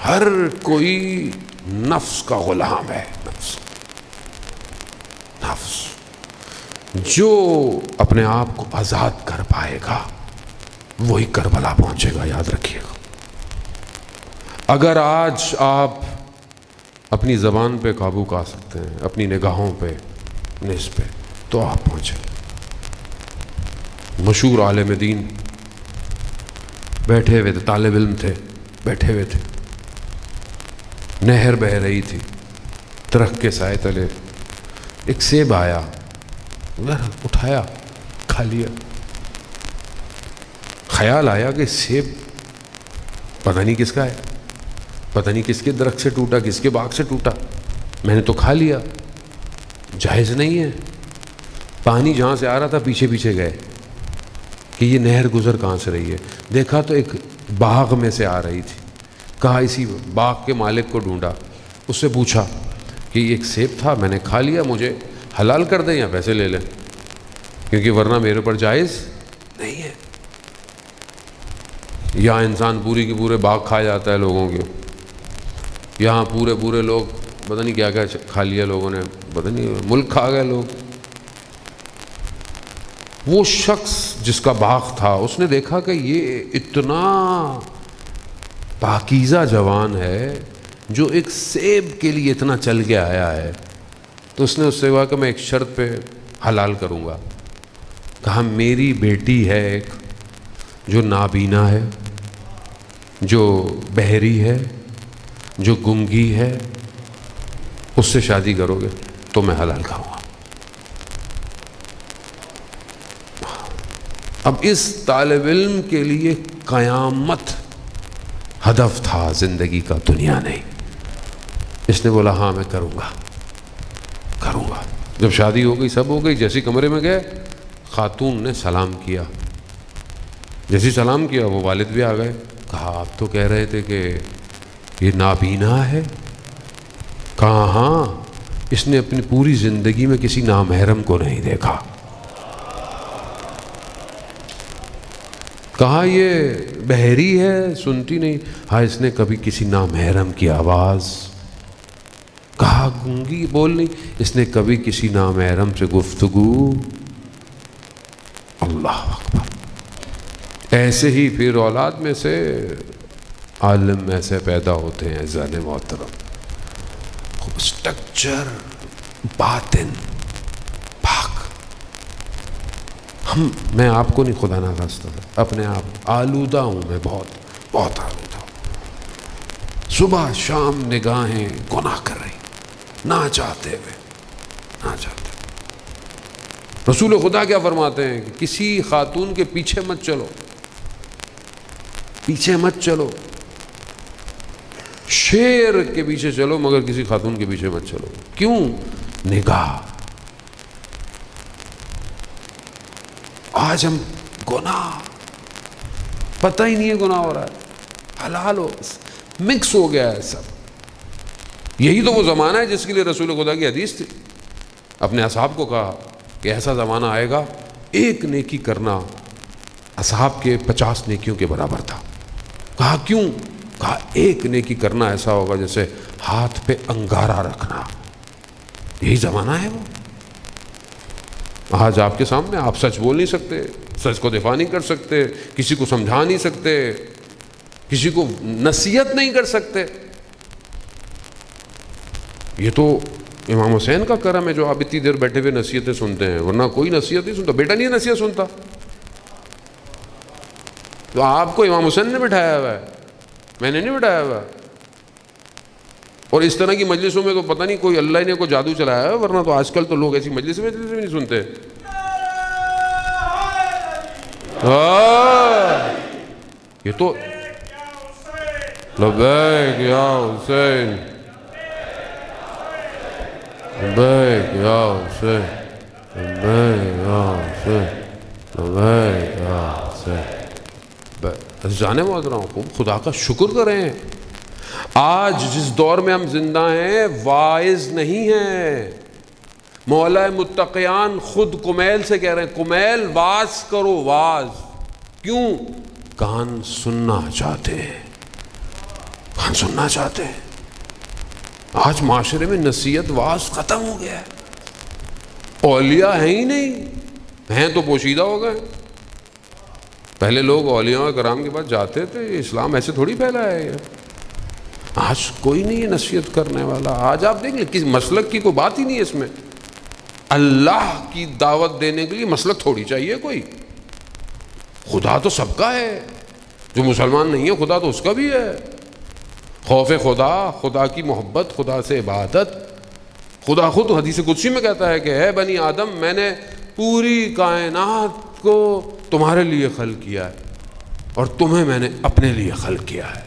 ہر کوئی نفس کا غلام ہے. نفس جو اپنے آپ کو آزاد کر پائے گا وہی کربلا پہنچے گا, یاد رکھیے گا. اگر آج آپ اپنی زبان پہ قابو پا سکتے ہیں، اپنی نگاہوں پہ، نس پہ، تو آپ پہنچے۔ مشہور عالم دین بیٹھے ہوئے تھے، طالب علم تھے، بیٹھے ہوئے تھے، نہر بہہ رہی تھی، درخت کے سائے تلے ایک سیب آیا، اٹھایا، کھا لیا۔ خیال آیا کہ سیب پتہ نہیں کس کا ہے، پتہ نہیں کس کے درخت سے ٹوٹا، کس کے باغ سے ٹوٹا، میں نے تو کھا لیا، جائز نہیں ہے۔ پانی جہاں سے آ رہا تھا پیچھے پیچھے گئے کہ یہ نہر گزر کہاں سے رہی ہے، دیکھا تو ایک باغ میں سے آ رہی تھی، کہا اسی باغ کے مالک کو ڈھونڈا، اس سے پوچھا کہ یہ ایک سیب تھا، میں نے کھا لیا، مجھے حلال کر دیں یا پیسے لے لیں، کیونکہ ورنہ میرے پر جائز نہیں ہے۔ یہاں انسان پوری کی پورے باغ کھا جاتا ہے لوگوں کے، یہاں پورے لوگ پتہ نہیں کیا کیا کھا لیا لوگوں نے، پتہ نہیں ملک کھا گئے لوگ۔ وہ شخص جس کا باغ تھا اس نے دیکھا کہ یہ اتنا پاکیزہ جوان ہے جو ایک سیب کے لیے اتنا چل کے آیا ہے، تو اس نے اس سے کہا کہ میں ایک شرط پہ حلال کروں گا۔ کہا میری بیٹی ہے ایک جو نابینا ہے، جو بہری ہے، جو گنگی ہے، اس سے شادی کرو گے تو میں حلال کھاؤں گا۔ اب اس طالب علم کے لیے قیامت ہدف تھا زندگی کا، دنیا نہیں۔ اس نے بولا ہاں میں کروں گا۔ جب شادی ہو گئی، سب ہو گئی، جیسے کمرے میں گئے خاتون نے سلام کیا، جیسے سلام کیا وہ والد بھی آ گئے۔ کہا آپ تو کہہ رہے تھے کہ یہ نابینا ہے۔ کہا ہاں، اس نے اپنی پوری زندگی میں کسی نامحرم کو نہیں دیکھا۔ کہا یہ بہری ہے، سنتی نہیں۔ ہاں، اس نے کبھی کسی نامحرم کی آواز۔ کہا گونگی، بول نہیں، اس نے کبھی کسی نامحرم سے گفتگو۔ اللہ اکبر۔ ایسے ہی پھر اولاد میں سے عالم ایسے پیدا ہوتے ہیں عزیزان محترم، خوب اسٹرکچر، باطن پاک۔ میں آپ کو نہیں، خدا نخواستہ، اپنے آپ آلودہ ہوں، میں بہت آلودہ ہوں۔ صبح شام نگاہیں گناہ کر رہی، نہ چاہتے ہوئے۔ رسول خدا کیا فرماتے ہیں کہ کسی خاتون کے پیچھے مت چلو، شیر کے پیچھے چلو مگر کسی خاتون کے پیچھے مت چلو۔ کیوں؟ نگاہ۔ آج ہم گناہ پتہ ہی نہیں ہے گناہ ہو رہا ہے، حلال ہو مکس ہو گیا ہے سب۔ یہی تو وہ زمانہ ہے جس کے لیے رسول خدا کی حدیث تھی، اپنے اصحاب کو کہا کہ ایسا زمانہ آئے گا ایک نیکی کرنا اصحاب کے 50 نیکیوں کے برابر تھا۔ کہا کیوں؟ کہا ایک نیکی کرنا ایسا ہوگا جیسے ہاتھ پہ انگارہ رکھنا۔ یہی زمانہ ہے وہ۔ آج آپ کے سامنے آپ سچ بول نہیں سکتے، سچ کو دفاع نہیں کر سکتے، کسی کو سمجھا نہیں سکتے، کسی کو نصیحت نہیں کر سکتے۔ یہ تو امام حسین کا کرم ہے جو آپ اتنی دیر بیٹھے ہوئے نصیحتیں سنتے ہیں، ورنہ کوئی نصیحت نہیں سنتا، بیٹا نہیں نصیحت سنتا۔ تو آپ کو امام حسین نے بٹھایا ہوا ہے، میں نے نہیں بٹھایا ہوا۔ اور اس طرح کی مجلسوں میں تو پتہ نہیں کوئی اللہ نے کوئی جادو چلایا ہے، ورنہ تو آج کل تو لوگ ایسی مجلس میں نہیں سنتے۔ یہ تو لبیک یا حسین، لبیک یا حسین، لبیک یا حسین، لبیک یا حسین۔ جانے محترم، خوب خدا کا شکر کریں۔ آج جس دور میں ہم زندہ ہیں واعظ نہیں ہیں۔ مولا متقیان خود کمیل سے کہہ رہے ہیں، کمیل واعظ کرو، واعظ۔ کیوں؟ کان سننا چاہتے ہیں، کان سننا چاہتے ہیں۔ آج معاشرے میں نصیحت واعظ ختم ہو گیا ہے، اولیاء ہیں ہی نہیں، ہیں تو پوشیدہ ہو گئے۔ پہلے لوگ اولیاء کرام کے پاس جاتے تھے، اسلام ایسے تھوڑی پھیلا ہے۔ آج کوئی نہیں ہے نصیحت کرنے والا. آج آپ دیکھ لیں کس مسلک کی کوئی بات ہی نہیں ہے اس میں. اللہ کی دعوت دینے کے لیے مسلک تھوڑی چاہیے کوئی. خدا تو سب کا ہے. جو مسلمان نہیں ہے خدا تو اس کا بھی ہے. خوف خدا، خدا کی محبت، خدا سے عبادت. خدا خود حدیث قدسی میں کہتا ہے کہ اے بنی آدم، میں نے پوری کائنات کو تمہارے لیے خلق کیا ہے اور تمہیں میں نے اپنے لیے خلق کیا ہے.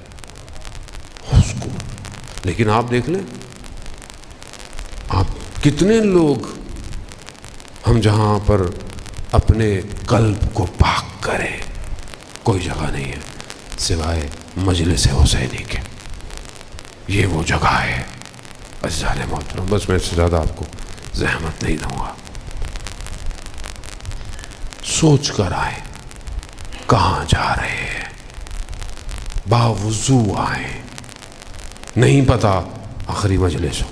اس کو لیکن آپ دیکھ لیں، آپ کتنے لوگ ہم جہاں پر اپنے قلب کو پاک کریں کوئی جگہ نہیں ہے سوائے مجلس حسینی کے. یہ وہ جگہ ہے. عزیزان محترم، بس میں اس سے زیادہ آپ کو زحمت نہیں دوں گا. سوچ کر آئیں کہاں جا رہے ہیں. باوضو آئیں. نہیں پتا آخری مجلس ہو،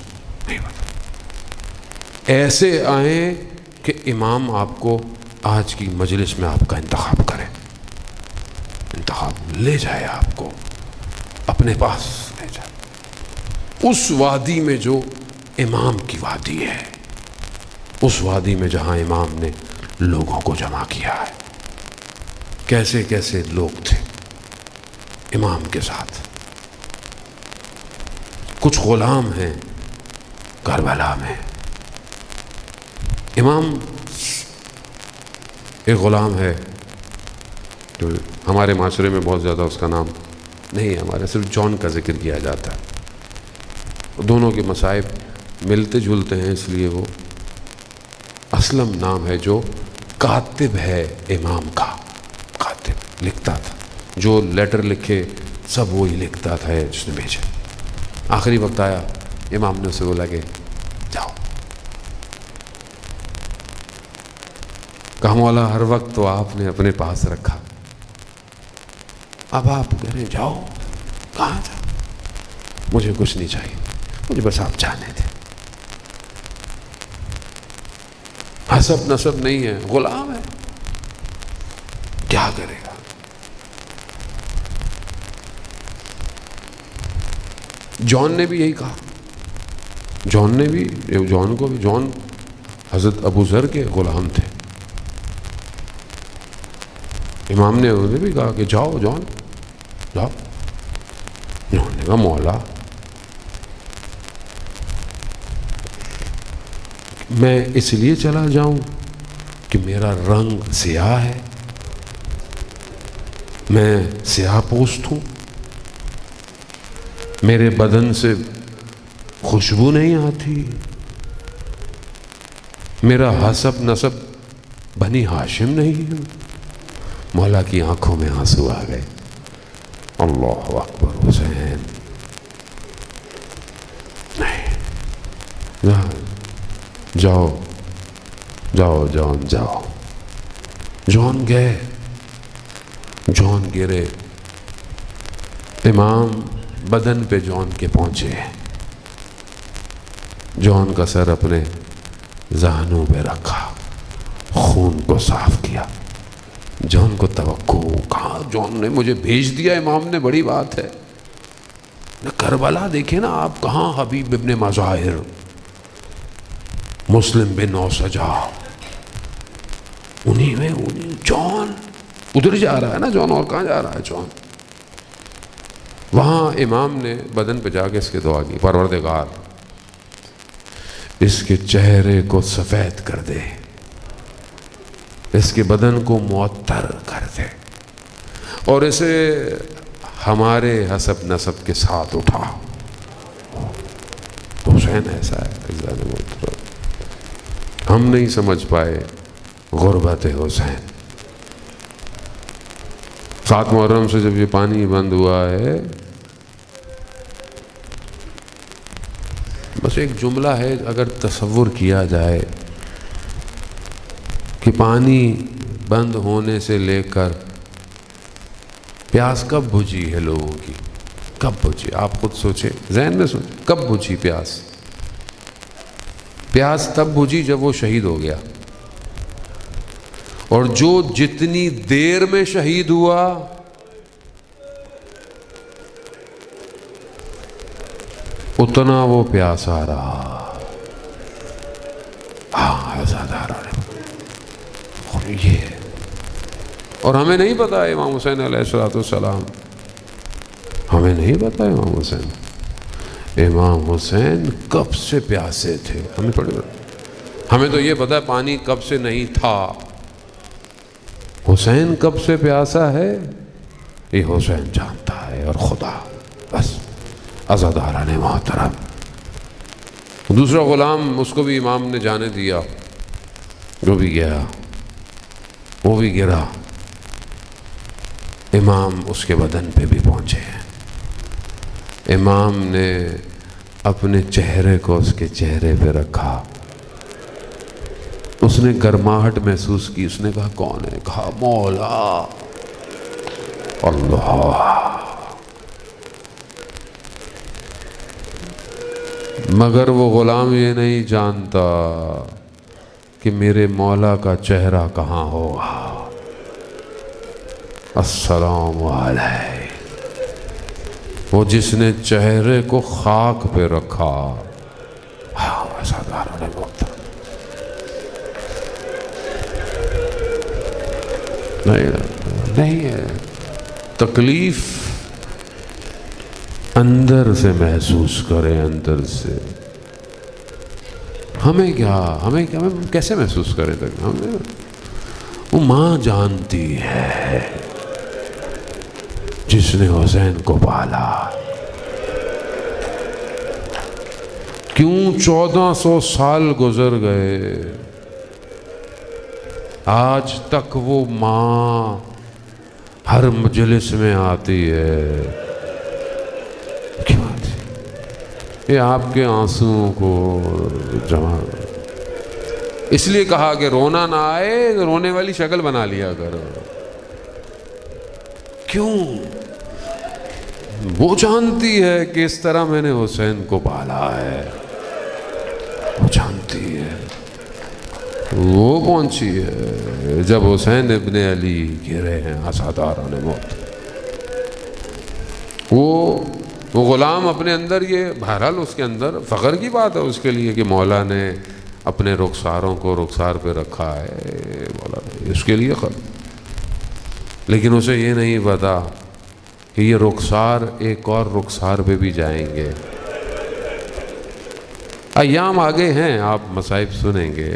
نہیں پتا. ایسے آئیں کہ امام آپ کو آج کی مجلس میں آپ کا انتخاب کرے. انتخاب لے جائے، آپ کو اپنے پاس لے جائے. اس وادی میں جو امام کی وادی ہے، اس وادی میں جہاں امام نے لوگوں کو جمع کیا ہے. کیسے کیسے لوگ تھے امام کے ساتھ. کچھ غلام ہیں کربلا میں. امام ایک غلام ہے جو ہمارے معاشرے میں بہت زیادہ اس کا نام نہیں ہے، ہمارے صرف جان کا ذکر کیا جاتا ہے. دونوں کے مصائب ملتے جلتے ہیں، اس لیے وہ اسلم نام ہے جو کاتب ہے امام کا. کاتب لکھتا تھا، جو لیٹر لکھے سب وہی لکھتا تھا جس نے بھیجے. آخری وقت آیا، امام نے اسے بولا کہ جاؤ. کہا مولا ہر وقت تو آپ نے اپنے پاس رکھا، اب آپ کہہ رہے ہیں جاؤ. کہاں جاؤ؟ مجھے کچھ نہیں چاہیے، مجھے بس آپ جانے دیں. حسب نسب نہیں ہے، غلام ہے، کیا کرے گا. جان نے بھی یہی کہا. جان حضرت ابو ذر کے غلام تھے. امام نے انہیں بھی کہا کہ جاؤ جان جاؤ. جان نے کہا مولا میں اس لیے چلا جاؤں کہ میرا رنگ سیاہ ہے، میں سیاہ پوست ہوں، میرے بدن سے خوشبو نہیں آتی، میرا حسب نسب بنی ہاشم نہیں ہے. مولا کی آنکھوں میں آنسو آ گئے. اللہ اکبر. حسین نہیں، جاؤ جاؤ جان جاؤ. جان گئے، جان گرے. امام بدن پہ جان کے پہنچے. جان کا سر اپنے ذہنوں پہ رکھا، خون کو صاف کیا. جان کو توقع، کہا جان نے مجھے بھیج دیا امام نے، بڑی بات ہے. کربلا دیکھیں نا آپ، کہاں حبیب ابن مظاہر، مسلم بن اوسجا، انہی میں جان ادھر جا رہا ہے نا. جان اور کہاں جا رہا ہے جان. وہاں امام نے بدن پہ جا کے اس کے دعا کی، پروردگار اس کے چہرے کو سفید کر دے، اس کے بدن کو معطر کر دے، اور اسے ہمارے حسب نسب کے ساتھ اٹھا. تو حسین ایسا ہے، ہم نہیں سمجھ پائے غربت حسین. 7 محرم سے جب یہ پانی بند ہوا ہے، بس ایک جملہ ہے، اگر تصور کیا جائے کہ پانی بند ہونے سے لے کر پیاس کب بجھی ہے لوگوں کی، کب بجھی؟ آپ خود سوچیں، ذہن میں سوچیں، کب بجھی پیاس؟ پیاس تب بجھی جب وہ شہید ہو گیا. اور جو جتنی دیر میں شہید ہوا اتنا وہ پیاسا رہا. ہاں عزادارہ نے یہ. اور ہمیں نہیں پتا امام حسین علیہ السلام، ہمیں نہیں پتا امام حسین کب سے پیاسے تھے. ہمیں تو یہ پتا ہے پانی کب سے نہیں تھا. حسین کب سے پیاسا ہے یہ حسین جانتا ہے اور خدا. بس عزادارہ نے محترم. دوسرا غلام اس کو بھی امام نے جانے دیا، جو بھی گیا وہ بھی گرا. امام اس کے بدن پہ بھی پہنچے ہیں. امام نے اپنے چہرے کو اس کے چہرے پہ رکھا. اس نے گرماہٹ محسوس کی. اس نے کہا کون ہے؟ کہا مولا اللہ. مگر وہ غلام یہ نہیں جانتا کہ میرے مولا کا چہرہ کہاں ہوگا. السلام علیہ. وہ جس نے چہرے کو خاک پہ رکھا. ہاں عزادارہ نے بولتا نہیں ہے. تکلیف اندر سے محسوس کریں. اندر سے ہمیں کیسے محسوس کریں؟ ہمیں وہ ماں جانتی ہے جس نے حسین کو پالا. کیوں 1400 سال گزر گئے، آج تک وہ ماں ہر مجلس میں آتی ہے. کیوں آتی؟ یہ آپ کے آنسوؤں کو جمع. اس لیے کہا کہ رونا نہ آئے، رونے والی شکل بنا لیا کرو. کیوں؟ وہ جانتی ہے کہ اس طرح میں نے حسین کو پالا ہے. وہ جانتی ہے. وہ پہنچی ہے جب حسین ابن علی گرے ہیں عزادارہ نے موت. وہ غلام اپنے اندر یہ بہرحال اس کے اندر فخر کی بات ہے اس کے لیے کہ مولا نے اپنے رخساروں کو رخسار پہ رکھا ہے. مولا نے اس کے لیے خر. لیکن اسے یہ نہیں پتا کہ یہ رخسار ایک اور رخسار پہ بھی جائیں گے. ایام آگے ہیں، آپ مصائب سنیں گے.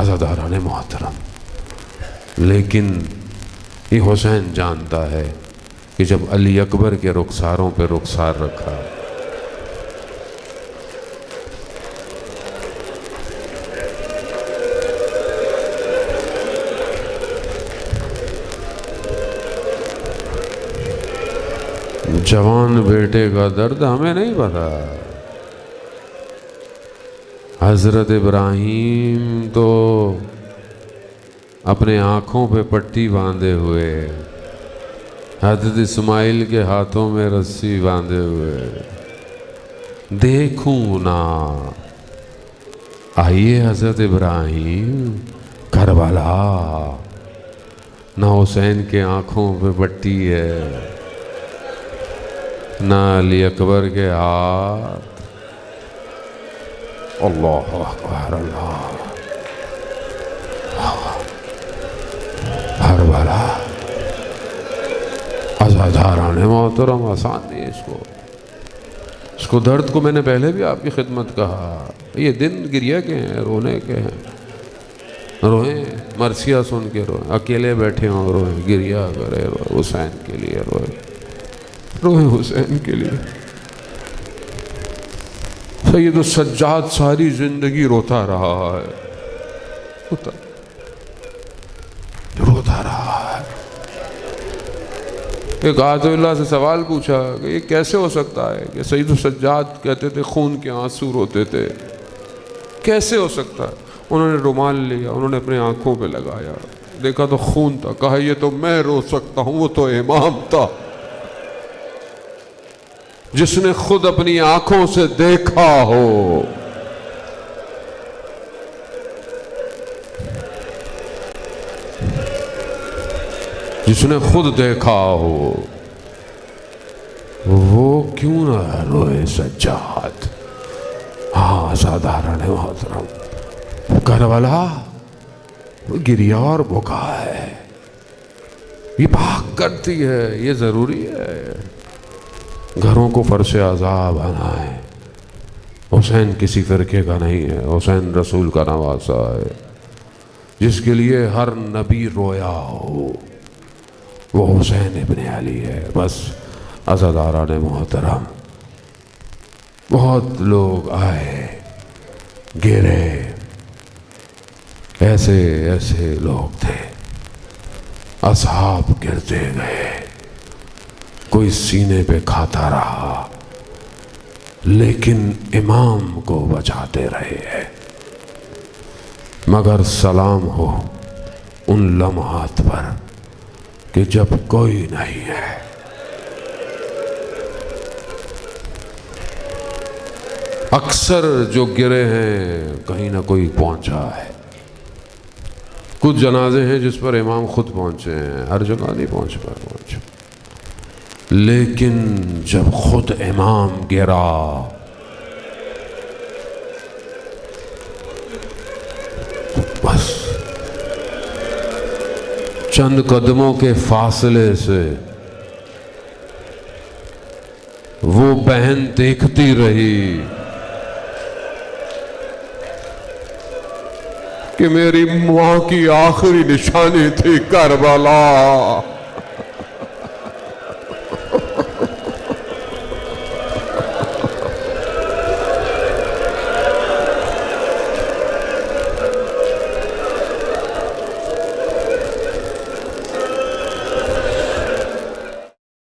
عزادارہ نے محترم. لیکن یہ حسین جانتا ہے کہ جب علی اکبر کے رخساروں پہ رخسار رکھا، جوان بیٹے کا درد ہمیں نہیں پتا. حضرت ابراہیم تو اپنے آنکھوں پہ پٹی باندھے ہوئے، حضرت اسماعیل کے ہاتھوں میں رسی باندھے ہوئے. دیکھوں نا. آئیے حضرت ابراہیم کربلا. نہ حسین کے آنکھوں پہ پٹی ہے، نہ علی اکبر کے ہاتھ. اللہ اکبر. اللہ کربلا. عزادارہ نے محترم آسان نہیں ہے اس کو درد کو میں نے پہلے بھی آپ کی خدمت کہا. یہ دن گریہ کے ہیں، رونے کے ہیں. روئیں، مرثیہ سن کے روئیں. اکیلے بیٹھے ہوں روئیں، گریہ کرے روئیں. حسین کے لیے روئیں، روئیں حسین کے لیے. سید السجاد ساری زندگی روتا رہا ہے، روتا رہا ہے. ایک آیت اللہ سے سوال پوچھا کہ یہ کیسے ہو سکتا ہے کہ سید السجاد کہتے تھے خون کے آنسو روتے تھے، کیسے ہو سکتا ہے؟ انہوں نے رومال لیا، انہوں نے اپنے آنکھوں پہ لگایا، دیکھا تو خون تھا. کہا یہ تو میں رو سکتا ہوں، وہ تو امام تھا جس نے خود اپنی آنکھوں سے دیکھا ہو. جس نے خود دیکھا ہو. وہ کیوں نہ روئے سجاد. ہاں سادھارن محترم، کربلا گریا اور بکا ہے، یہ پاک کرتی ہے، یہ ضروری ہے. گھروں کو فرش عذاب بنائے. حسین کسی فرقے کا نہیں ہے، حسین رسول کا نواسا ہے، جس کے لیے ہر نبی رویا ہو وہ حسین ابن علی ہے. بس عزاداران محترم، بہت لوگ آئے گرے، ایسے ایسے لوگ تھے، اصحاب گرتے گئے، کوئی سینے پہ کھاتا رہا لیکن امام کو بچاتے رہے ہیں. مگر سلام ہو ان لمحات پر کہ جب کوئی نہیں ہے. اکثر جو گرے ہیں کہیں نہ کوئی پہنچا ہے. کچھ جنازے ہیں جس پر امام خود پہنچے ہیں، ہر جگہ نہیں پہنچے، لیکن جب خود امام گرا بس چند قدموں کے فاصلے سے وہ بہن دیکھتی رہی کہ میری ماں کی آخری نشانی تھی کربلا.